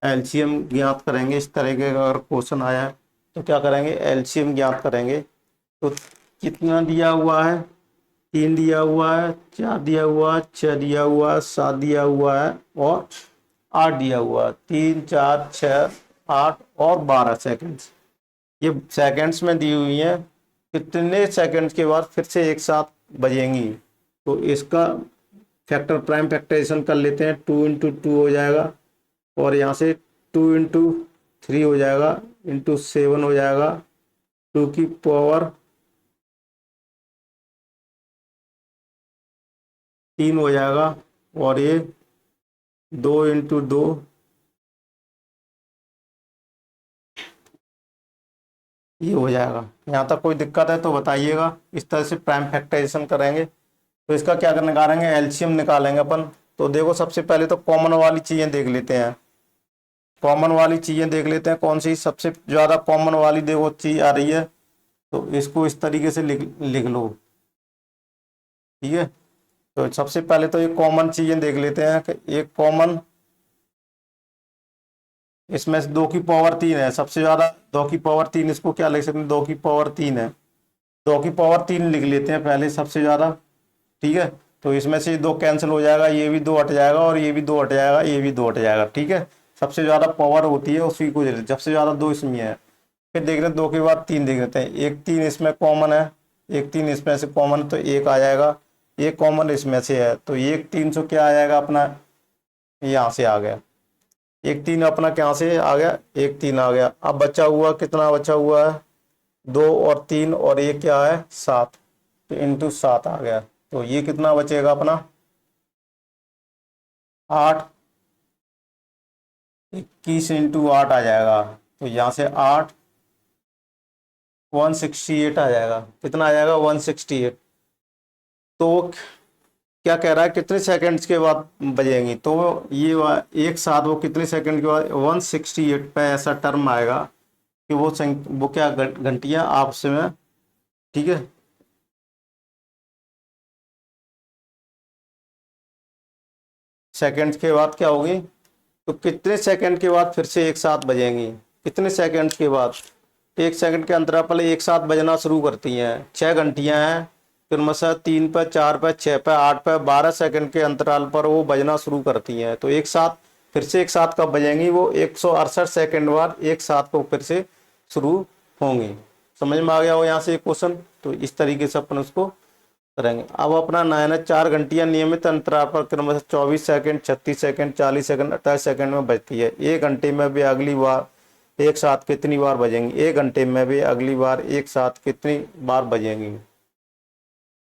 एलसीएम ज्ञात करेंगे। इस तरह के अगर क्वेश्चन आया है तो क्या करेंगे, एलसीएम ज्ञात करेंगे। तो कितना दिया हुआ है, 3 दिया हुआ है, 4 दिया हुआ है, 6 दिया हुआ है, 7 दिया हुआ है और 8 दिया हुआ है। 3 4 6 8 और 12 सेकंड्स, ये सेकंड्स में दी हुई है। कितने सेकंड्स के बाद फिर से एक साथ बजेंगी, तो इसका फैक्टर प्राइम फैक्टराइजेशन कर लेते हैं। 2 × 2 हो जाएगा और यहाँ से 2 × 3 हो जाएगा, इंटू 7 हो जाएगा, 2 की पावर 3 हो जाएगा और ये 2 × 2 ये हो जाएगा। यहाँ तक कोई दिक्कत है तो बताइएगा। इस तरह से प्राइम फैक्टराइजेशन करेंगे। तो इसका क्या करने निकालेंगे, एलसीएम निकालेंगे अपन। तो देखो सबसे पहले तो कॉमन वाली चीजें देख लेते हैं। कॉमन वाली चीजें देख लेते हैं, कौन सी सबसे ज्यादा कॉमन वाली देखो चीज आ रही है। तो इसको इस तरीके से लिख लिख लो, ठीक है। तो सबसे पहले तो ये कॉमन चीजें देख लेते हैं कि एक कॉमन, इसमें से 2 की पावर 3 है सबसे ज्यादा। 2 की पावर 3, इसको क्या लिख सकते हैं, 2 की पावर 3 है। 2 की पावर 3 लिख लेते हैं पहले सबसे ज्यादा, ठीक है। तो इसमें से 2 कैंसिल हो जाएगा, ये भी 2 हट जाएगा और ये भी 2 हट जाएगा, ये भी 2 हट जाएगा, ठीक है। सबसे ज्यादा पावर होती है उसी को, सबसे ज्यादा 2 इसमें है। फिर देख रहे हैं 2 के बाद 3 देख लेते हैं। एक 3 इसमें कॉमन है, एक 3 इसमें से कॉमन, तो एक आ जाएगा। एक कॉमन इसमें से है तो एक 3 सौ क्या आ जाएगा अपना, यहाँ से आ गया। एक 3 अपना क्या से आ गया, एक 3 आ गया। अब बचा हुआ कितना बचा हुआ है, 2 और 3 और ये क्या है 7, तो इंटू 7 आ गया। तो ये कितना बचेगा अपना 8, 21 × 8 आ जाएगा। तो यहाँ से 8 168 आ जाएगा। कितना आ जाएगा 168। तो क्या कह रहा है कितने सेकंड्स के बाद बजेंगी, तो ये एक साथ वो कितने सेकंड के बाद 168 पे ऐसा टर्म आएगा कि वो क्या घंटियां आपस में, ठीक है। सेकंड्स के बाद क्या होगी, तो कितने सेकंड के बाद फिर से एक साथ बजेंगी, कितने सेकंड के बाद, 1 सेकंड के अंतराल पर एक साथ बजना शुरू करती हैं। 6 घंटियां हैं, फिर मसा 3 पे 4 पे 6 पे 8 पे 12 सेकंड के अंतराल पर वो बजना शुरू करती हैं। तो एक साथ फिर से एक साथ कब बजेंगी, वो 168 सेकंड बाद एक साथ को फिर से शुरू होंगी। समझ में आ गया हो यहाँ से क्वेश्चन। तो इस तरीके से अपन उसको करेंगे। अब अपना नया नया 4 घंटियां नियमित अंतराल पर क्रमशः 24 सेकंड 36 सेकंड 40 सेकंड 28 सेकंड में बजती है। 1 घंटे में भी अगली बार एक साथ कितनी बार बजेंगी, 1 घंटे में भी अगली बार एक साथ कितनी बार बजेंगी।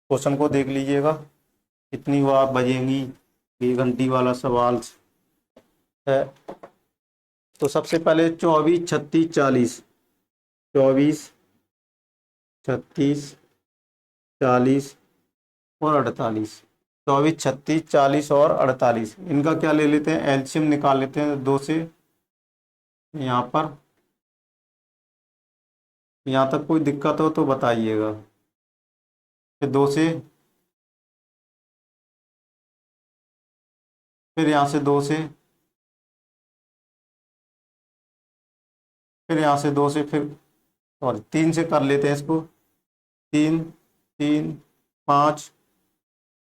क्वेश्चन को देख लीजिएगा, कितनी बार बजेंगी, 1 घंटी वाला सवाल है। तो सबसे पहले 24 36 40, 24 36 40 और 48, 24 36 40 और 48, इनका क्या ले लेते हैं, एलसीएम निकाल लेते हैं 2 से। यहाँ पर यहाँ तक कोई दिक्कत हो तो बताइएगा। फिर 2 से, फिर यहाँ से 2 से, फिर यहाँ से 2 से, फिर और 3 से कर लेते हैं इसको। 3 3 5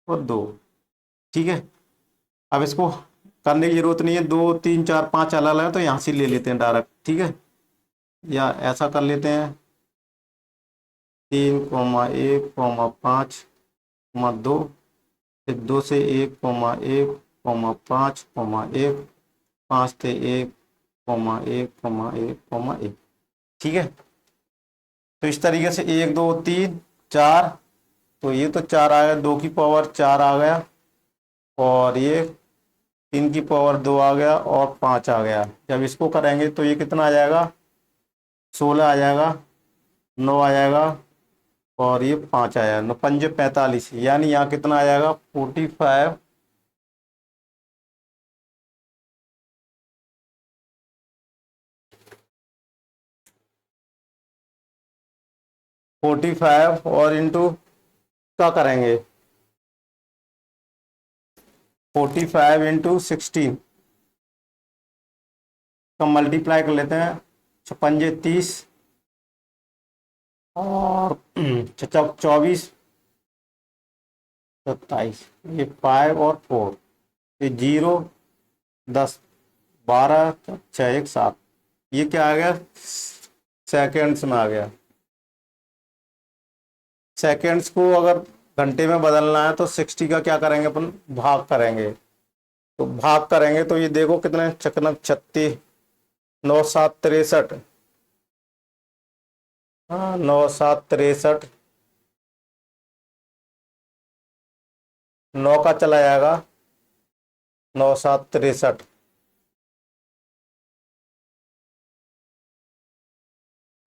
और 2, ठीक है। अब इसको करने की जरूरत नहीं है, 2 3 4 5 अलग अलग है तो यहाँ से ले लेते हैं डायरेक्ट, ठीक है। या ऐसा कर लेते हैं 3,1,5,2, फिर 2 से 1,1,5,1, 5 से 1,1,1,1, ठीक है। तो इस तरीके से 1 2 3 4, तो ये तो 4 आ गया, 2 की पावर 4 आ गया और ये 3 की पावर 2 आ गया और 5 आ गया। जब इसको करेंगे तो ये कितना आ जाएगा, 16 आ जाएगा, 9 आ जाएगा और ये 5 आया, 9 पंजे 45, यानी यहाँ कितना आ जाएगा 45, 45 और इंटू क्या करेंगे, 45 × 16 का मल्टीप्लाई कर लेते हैं। 56 30 और 24 27, ये 5 और 4, ये 0, 10, 12, 6, 1, 7, ये क्या आ गया, सेकेंड्स में आ गया। सेकेंड्स को अगर घंटे में बदलना है तो 60 का क्या करेंगे अपन, भाग करेंगे। तो भाग करेंगे तो ये देखो कितने, चकनक 36, 9 7 63, हाँ 9 7 63, 9 का चला जाएगा, 9 7 63,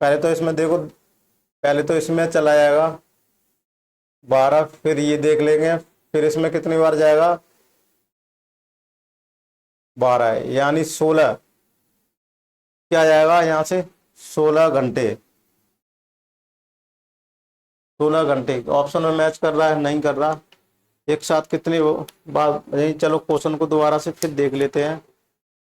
पहले तो इसमें देखो, पहले तो इसमें चला जाएगा 12, फिर ये देख लेंगे, फिर इसमें कितनी बार जाएगा, 12 है, यानी 16 क्या जाएगा यहाँ से, 16 घंटे। 16 घंटे ऑप्शन में मैच कर रहा है, नहीं कर रहा। एक साथ कितनी बार, नहीं चलो क्वेश्चन को दोबारा से फिर देख लेते हैं।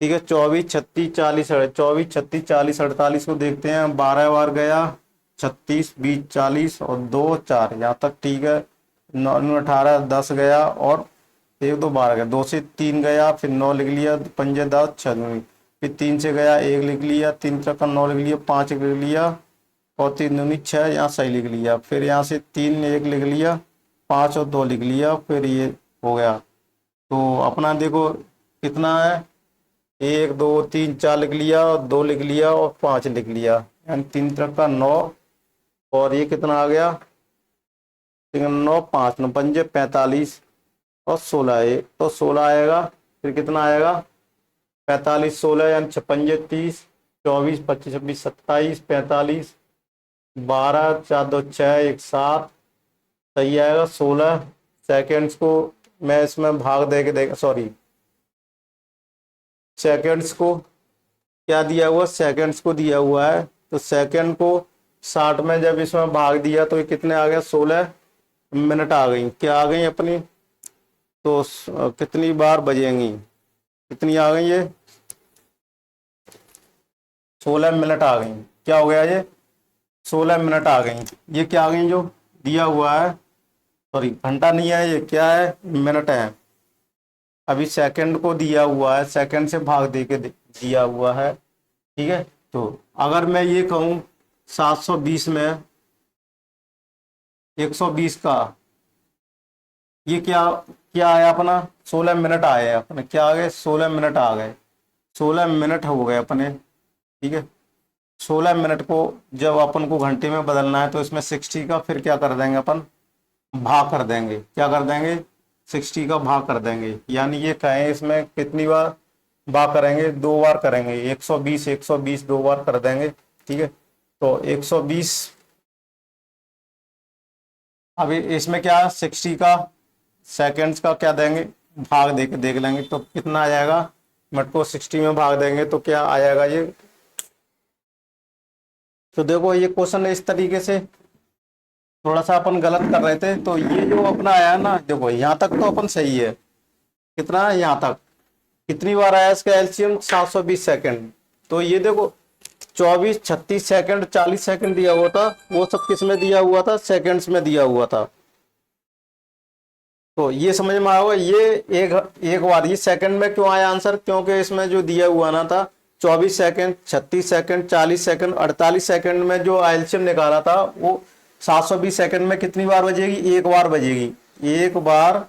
ठीक है, 24 36 40, 24 36 40 48 को देखते हैं, 12 बार गया, 36 20 40 और 2 4, यहाँ तक ठीक है। 9 18 10 गया और 1 2 12 गया, 2 से 3 गया, फिर 9 लिख लिया, 5 10 6, फिर 3 से गया 1 लिख लिया, 3 का 9 लिख लिया, 5 लिख लिया और 3 दूनी 6, यहाँ सही लिख लिया। फिर यहाँ से 3 1 लिख लिया, 5 और 2 लिख लिया, फिर ये हो गया। तो अपना देखो कितना है, 1 2 3 4 लिख लिया और 2 लिख लिया और 5 लिख लिया, यानी 3 तरफ का 9, और ये कितना आ गया, 9 5 9 5 45 और 16 है, तो 16 आएगा। फिर कितना आएगा, 45 16 यानी 56 30, 24 25 26 27 45, 12 4 2 6 1 7, सही आएगा 16 सेकेंड्स को। मैं इसमें भाग दे के देख, सॉरी सेकेंड्स को क्या दिया हुआ, सेकेंड्स को दिया हुआ है, तो सेकेंड को 60 में जब इसमें भाग दिया तो ये कितने आ गया, 16 मिनट आ गई, क्या आ गई अपनी, तो कितनी बार बजेंगी, कितनी आ गई ये, 16 मिनट आ गई। क्या हो गया ये, 16 मिनट आ गई। ये क्या आ गई जो दिया हुआ है, सॉरी घंटा नहीं है, ये क्या है, मिनट है। अभी सेकंड को दिया हुआ है, सेकंड से भाग दे के दिया हुआ है। ठीक है, तो अगर मैं ये कहूँ 720 में 120 का, ये क्या क्या आया अपना, 16 मिनट आए अपने, क्या आ गए, 16 मिनट आ गए, 16 मिनट हो गए अपने। ठीक है, 16 मिनट को जब अपन को घंटे में बदलना है तो इसमें 60 का फिर क्या कर देंगे अपन, भाग कर देंगे, क्या कर देंगे, 60 का भाग कर देंगे, यानी ये कहें इसमें कितनी बार भाग करेंगे, 2 बार करेंगे, 120 120 2 बार कर देंगे। ठीक है, तो 120, अभी इसमें क्या 60 का सेकेंड्स का क्या देंगे, भाग दे के देख लेंगे तो कितना आ जाएगा, मिनट को 60 में भाग देंगे तो क्या आ जाएगा ये। तो देखो ये क्वेश्चन इस तरीके से थोड़ा सा अपन गलत कर रहे थे, तो ये जो अपना आया ना, देखो यहाँ तक तो अपन सही है, कितना है यहाँ तक, कितनी बार आया इसका एलसीएम, 720 सेकंड। तो ये देखो 24 36 सेकंड 40 सेकंड दिया हुआ था, वो सब किस में दिया हुआ था, सेकंड्स में दिया हुआ था। तो ये समझ में आया होगा, ये एक एक बार ये सेकंड में क्यों आया आंसर, क्योंकि इसमें जो दिया हुआ ना था 24 सेकंड 36 सेकंड 40 सेकंड 48 सेकंड में जो एलसीएम निकाला था वो 720 सेकंड में कितनी बार बजेगी, एक बार बजेगी, एक बार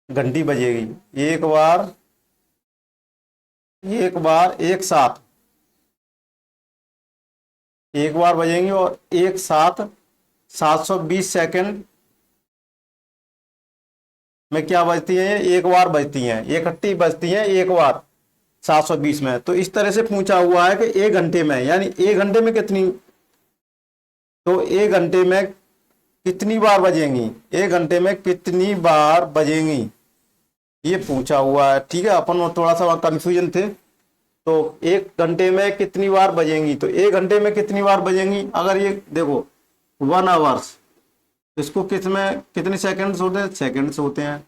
घंटी बजेगी, एक बार एक साथ, एक बार बजेंगी और एक साथ 720 सेकंड में क्या बजती है, एक बार बजती हैं, इकट्ठी बजती हैं एक बार 720 में। तो इस तरह से पूछा हुआ है कि एक घंटे में, यानी एक घंटे में कितनी, तो एक घंटे में कितनी बार बजेंगी, एक घंटे में कितनी बार बजेंगी, ये पूछा हुआ है। ठीक है, अपन थोड़ा सा कंफ्यूजन थे, तो एक घंटे में कितनी बार बजेंगी, तो एक घंटे में कितनी बार बजेंगी, अगर ये देखो 1 आवर्स, इसको किस में कितने सेकंड्स होते हैं, सेकंड्स होते हैं,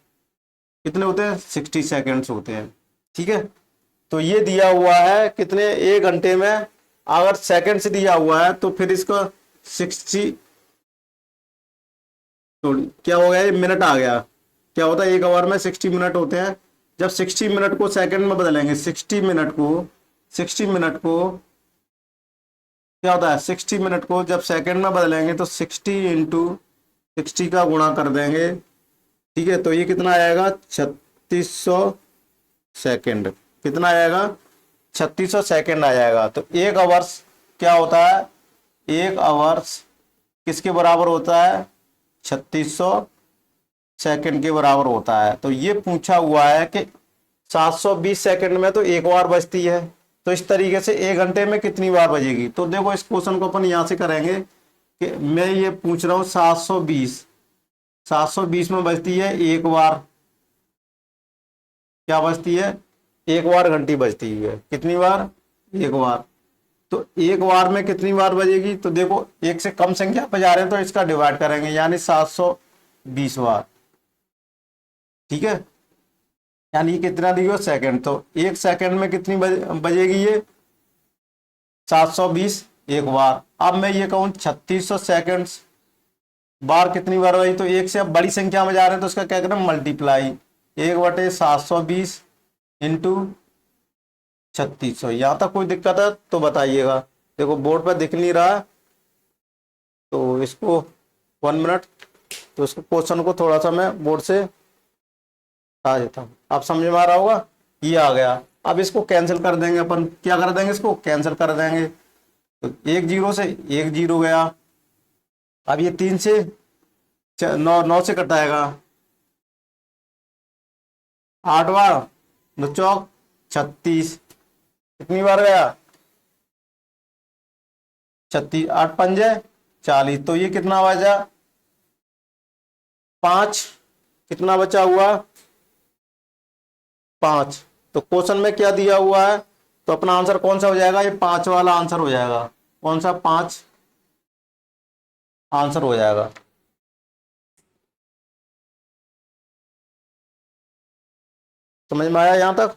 कितने होते हैं 60 सेकंड्स होते हैं। ठीक है, तो ये दिया हुआ है कितने, एक घंटे में अगर सेकंड से दिया हुआ है तो फिर इसको 60 तो क्या हो गया, ये मिनट आ गया। क्या होता है, 1 आवर में 60 मिनट होते हैं। जब 60 मिनट को सेकंड में बदलेंगे, 60 मिनट को क्या होता है, 60 मिनट को जब सेकंड में बदलेंगे तो 60 × 60 का गुणा कर देंगे। ठीक है, तो ये कितना आएगा, 3600 सेकंड। कितना आएगा, 3600 सेकंड आ जाएगा। तो 1 आवर्स क्या होता है, 1 आवर्स किसके बराबर होता है, 3600 सेकंड के बराबर होता है। तो ये पूछा हुआ है कि 720 सेकंड में तो 1 बार बजती है, तो इस तरीके से 1 घंटे में कितनी बार बजेगी। तो देखो इस क्वेश्चन को अपन यहां से करेंगे कि मैं ये पूछ रहा हूं 720 में बजती है 1 बार। क्या बजती है, 1 बार घंटी बजती है। कितनी बार, 1 बार। तो 1 बार में कितनी बार बजेगी, तो देखो एक से कम संख्या बजा रहे हैं तो इसका डिवाइड करेंगे, यानी 720 बार। ठीक है, यानी ये कितना दी हो, सेकंड। तो 1 सेकंड में कितनी बजेगी ये, 720 1 बार। अब मैं ये कहूँ 3600 सेकंड्स बार कितनी बार बजी, तो एक से अब बड़ी संख्या में जा रहे हैं तो इसका क्या करें, मल्टीप्लाई 1/720 इंटू 3600। यहां तक कोई दिक्कत है तो बताइएगा। देखो बोर्ड पर दिख नहीं रहा है तो इसको 1 मिनट, तो इसको क्वेश्चन को थोड़ा सा मैं बोर्ड से आ देता हूँ, आप समझ में आ रहा होगा। ये आ गया। अब इसको कैंसिल कर देंगे अपन, क्या कर देंगे, इसको कैंसिल कर देंगे। तो 1 0 से 1 0 गया। अब ये 3 से 9 से कटाएगा, 8 बार, 2 चौक 36। कितनी बार गया, 36, 8 पंजे 40। तो ये कितना बचा, 5। कितना बचा हुआ, 5। तो क्वेश्चन में क्या दिया हुआ है, तो अपना आंसर कौन सा हो जाएगा, ये 5 वाला आंसर हो जाएगा। कौन सा, 5 आंसर हो जाएगा। समझ में आया यहां तक।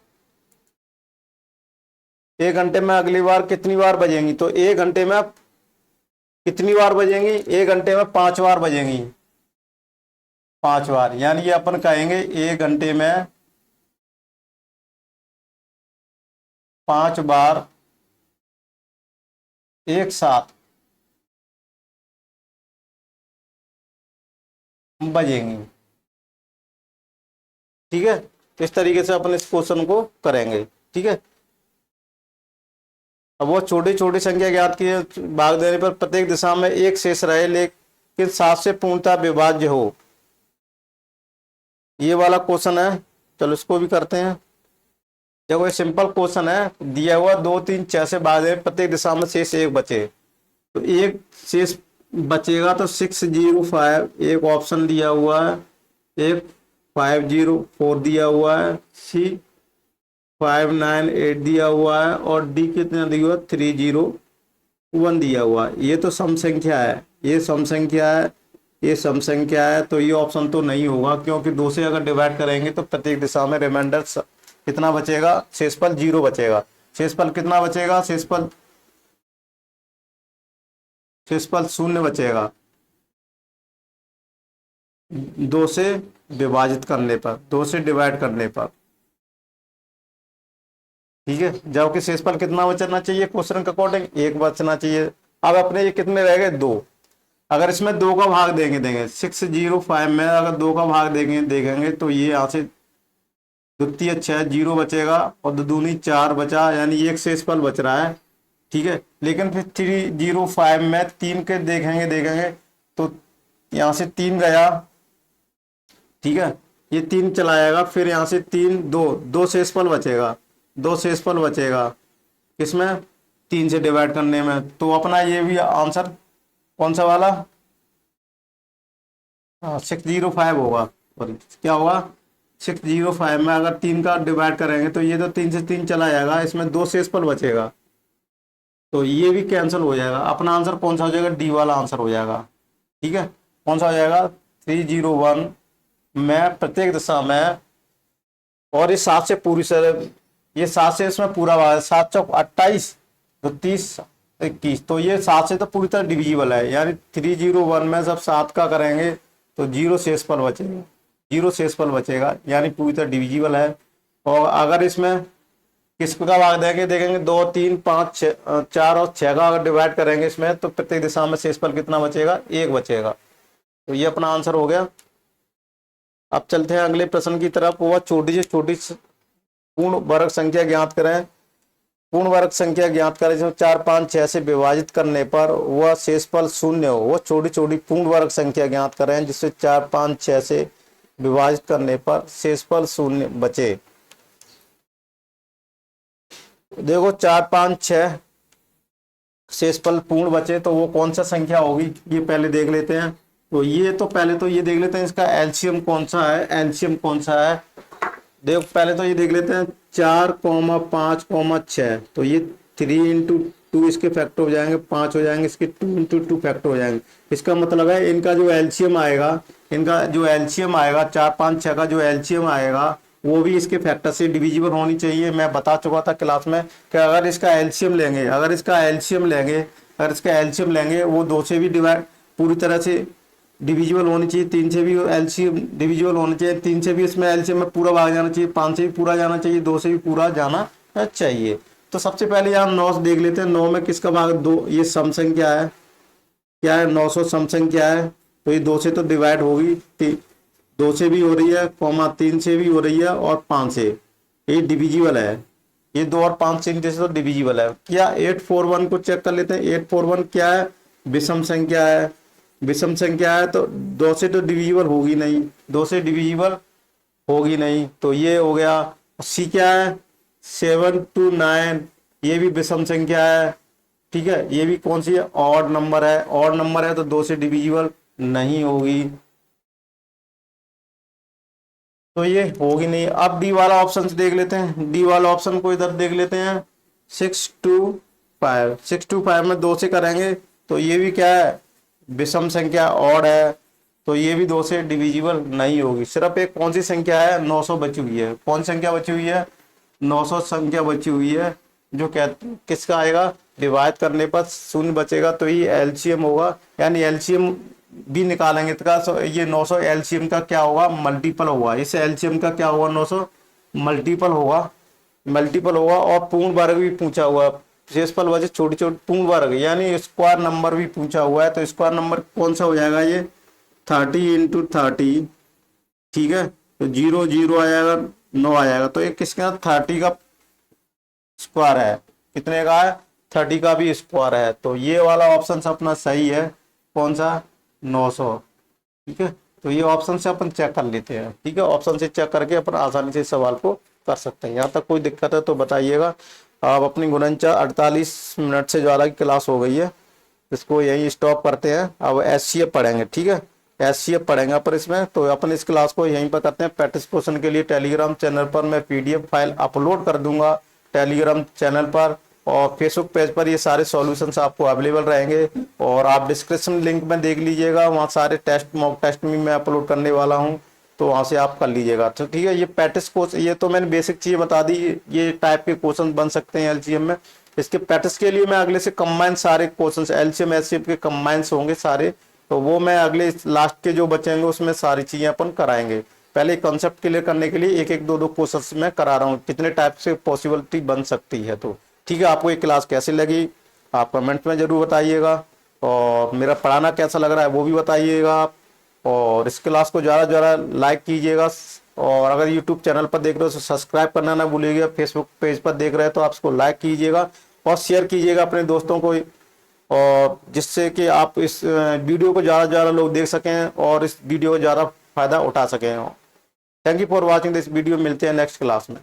1 घंटे में अगली बार कितनी बार बजेंगी, तो 1 घंटे में कितनी बार बजेंगी, 1 घंटे में 5 बार बजेंगी। 5 बार, यानी ये अपन कहेंगे 1 घंटे में 5 बार एक साथ बजेंगी। ठीक है, तो इस तरीके से अपन इस क्वेश्चन को करेंगे। ठीक है, अब वो छोटी छोटी संख्या ज्ञात की भाग देने पर प्रत्येक दिशा में एक शेष रहे लेकिन 7 से पूर्णतः विभाज्य हो। ये वाला क्वेश्चन है, चलो इसको भी करते हैं। देखो ये सिंपल क्वेश्चन है, दिया हुआ 2 3 6 से भाग देने प्रत्येक दिशा में शेष 1 बचे, तो एक शेष बचेगा। तो 605 एक ऑप्शन दिया हुआ है, एक 504 दिया हुआ है, सी 598 दिया हुआ है, और डी कितना दिया हुआ है, 301 दिया हुआ है। ये तो सम संख्या है, ये सम संख्या है, ये सम संख्या है। तो ये ऑप्शन तो नहीं होगा, क्योंकि 2 से अगर डिवाइड करेंगे तो प्रत्येक दिशा में रिमाइंडर कितना बचेगा, शेषफल 0 बचेगा। शेषफल कितना बचेगा, शेषफल 0 बचेगा 2 से विभाजित करने पर, 2 से डिवाइड करने पर। ठीक है, जबकि शेषफल कितना बचना चाहिए, क्वेश्चन के अकॉर्डिंग 1 बचना चाहिए। अब अपने ये कितने रह गए, 2। अगर इसमें 2 का भाग देंगे 605 में अगर 2 का भाग देखेंगे तो ये यहाँ से द्वितीय 6 0 बचेगा, और 2 दूनी 4 बचा, यानी एक शेषफल बच रहा है। ठीक है, लेकिन फिर 305 में 3 के देखेंगे तो यहाँ से 3 गया। ठीक है, ये 3 चलाएगा, फिर यहाँ से 3 2 शेषफल बचेगा, 2 शेषफल बचेगा किसमें, 3 से डिवाइड करने में। तो अपना ये भी आंसर कौन सा वाला, 605 होगा। और क्या होगा, 605 में अगर 3 का डिवाइड करेंगे तो ये तो 3 से 3 चला जाएगा, इसमें 2 शेषफल बचेगा, तो ये भी कैंसिल हो जाएगा। अपना आंसर कौन सा हो जाएगा, डी वाला आंसर हो जाएगा। ठीक है, कौन सा हो जाएगा, 301 में प्रत्येक दिशा में, और ये 7 से पूरी सर, ये 7 से इसमें पूरा 7 चौक 28, तो 30 21, तो ये 7 से तो पूरी तरह डिविजिबल है, यानी 301 में जब 7 का करेंगे तो जीरो शेषफल बचेगा, जीरो शेषफल बचेगा, यानी पूरी तरह डिविजिबल है। और अगर इसमें किसका भाग देंगे, देखेंगे 2 3 5 6 4 और 6 का अगर डिवाइड करेंगे इसमें, तो प्रत्येक दिशा में शेषफल कितना बचेगा, 1 बचेगा। तो ये अपना आंसर हो गया। अब चलते हैं अगले प्रश्न की तरफ। वह छोटी से छोटी पूर्ण वर्ग संख्या ज्ञात करें। पूर्ण वर्ग संख्या ज्ञात करें जिसमें 4 5 6 से विभाजित करने पर वह शेषफल 0 हो। वह छोटी छोटी पूर्ण वर्ग संख्या ज्ञात करें जिससे 4 5 6 से विभाजित करने पर शेषफल 0 बचे। देखो 4 5 6 शेषफल पूर्ण बचे तो वो कौन सा संख्या होगी, ये पहले देख लेते हैं। तो ये तो पहले तो ये देख लेते हैं इसका एलसीएम कौन सा है, एलसीएम कौन सा है। देखो पहले तो ये देख लेते हैं 4 5 6, तो ये 3 इंटू 2 इसके फैक्टर हो जाएंगे, 5 हो जाएंगे, इसके 2 इंटू 2 फैक्टर हो जाएंगे। इसका मतलब है इनका जो एलसीएम आएगा, इनका जो एलसीएम आएगा 4 5 6 का जो एलसीएम आएगा वो भी इसके फैक्टर से डिविजिबल होनी चाहिए। मैं बता चुका था क्लास में कि अगर इसका एलसीएम लेंगे, अगर इसका एलसीएम लेंगे वो 2 से भी डिवाइड पूरी तरह से डिविजिबल होनी चाहिए, 3 से भी एलसीएम डिविजिबल होना चाहिए, 3 से भी इसमें एलसीएम में पूरा भाग जाना चाहिए, 5 से भी पूरा जाना चाहिए, 2 से भी पूरा जाना चाहिए। तो सबसे पहले यहाँ 9 देख लेते हैं। 9 में किसका भाग 2, ये सम संख्या है, क्या है 900 सम संख्या है। तो ये 2 से तो डिवाइड होगी, 2 से भी हो रही है, 3 से भी हो रही है और 5 से, ये डिविजिबल है। ये 2 और 5 से तो डिविजिबल है। क्या 841 को चेक कर लेते हैं। 841 क्या है, विषम संख्या है, विषम संख्या है तो 2 से तो डिविजिबल होगी नहीं, 2 से डिविजिबल होगी नहीं। तो ये हो गया। सी क्या है 7 2 9, ये भी विषम संख्या है, ठीक है। ये भी कौन सी है, ऑड नंबर है, ऑड नंबर है तो 2 से डिविजिबल नहीं होगी, तो ये होगी नहीं। अब डी वाला ऑप्शन से देख लेते हैं। डी वाला ऑप्शन को इधर देख लेते हैं। 6 2 5, 6 2 5 में 2 से करेंगे तो ये भी क्या है, विषम संख्या, ऑड है, तो ये भी 2 से डिविजिबल नहीं होगी। सिर्फ एक कौन सी संख्या है, 900 बची हुई है। कौन संख्या बची हुई है, 900 संख्या बची हुई है, जो क्या किसका आएगा, डिवाइड करने पर 0 बचेगा, तो ये एलसीएम होगा। यानी एलसीएम भी निकालेंगे तो ये 900 एलसीएम का क्या होगा, मल्टीपल होगा। इस एलसीएम का क्या होगा, 900 मल्टीपल होगा, मल्टीपल होगा। और पूर्ण वर्ग भी पूछा हुआ है, शेषफल बचे छोटी छोटी पूर्ण वर्ग, यानी स्क्वायर नंबर भी पूछा हुआ है। तो स्क्वायर नंबर कौन सा हो जाएगा, ये 30 इंटू 30, ठीक है। तो 0 0 आ जाएगा, 9 आ जाएगा। तो ये किसका 30 का स्क्वायर है, कितने का है, 30 का भी स्क्वायर है। तो ये वाला ऑप्शन अपना सही है, कौन सा, 900, ठीक है। तो ये ऑप्शन से अपन चेक कर लेते हैं, ठीक है। ऑप्शन से चेक करके अपन आसानी से सवाल को कर सकते हैं। यहाँ तक कोई दिक्कत है तो बताइएगा। अब अपनी गुणनचर 48 मिनट से ज़्यादा की क्लास हो गई है, इसको यही स्टॉप करते हैं। अब एचसीएफ पढ़ेंगे, ठीक है, एचसीएफ पढ़ेंगे पर इसमें। तो अपन इस क्लास को यहीं पर करते हैं। प्रैक्टिस क्वेश्चन के लिए टेलीग्राम चैनल पर मैं पीडीएफ फाइल अपलोड कर दूंगा टेलीग्राम चैनल पर, और फेसबुक पेज पर ये सारे सॉल्यूशंस आपको अवेलेबल रहेंगे। और आप डिस्क्रिप्शन लिंक में देख लीजिएगा, वहाँ सारे टेस्ट, मॉक टेस्ट भी मैं अपलोड करने वाला हूँ, तो वहाँ से आप कर लीजिएगा। तो ठीक है, ये प्रैक्टिस कोर्स, ये तो मैंने बेसिक चीज़ बता दी, ये टाइप के क्वेश्चन बन सकते हैं एलसीएम में। इसके प्रैक्टिस के लिए मैं अगले से कंबाइन सारे क्वेश्चन एलसीएम एचसीएफ के कंबाइंस होंगे सारे, तो वो मैं अगले लास्ट के जो बचेंगे उसमें सारी चीज़ें अपन कराएंगे। पहले कंसेप्ट क्लियर करने के लिए एक एक दो क्वेश्चन मैं करा रहा हूँ, कितने टाइप से पॉसिबिलिटी बन सकती है। तो ठीक है, आपको ये क्लास कैसी लगी आप कमेंट में ज़रूर बताइएगा, और मेरा पढ़ाना कैसा लग रहा है वो भी बताइएगा आप। और इस क्लास को ज़्यादा से ज़्यादा लाइक कीजिएगा, और अगर यूट्यूब चैनल पर देख रहे हो तो सब्सक्राइब करना ना भूलिएगा। फेसबुक पेज पर देख रहे हो तो आप इसको लाइक कीजिएगा और शेयर कीजिएगा अपने दोस्तों को, और जिससे कि आप इस वीडियो को ज़्यादा से ज़्यादा लोग देख सकें और इस वीडियो को ज़्यादा फायदा उठा सकें। Thank you for watching this video. मिलते हैं नेक्स्ट क्लास में।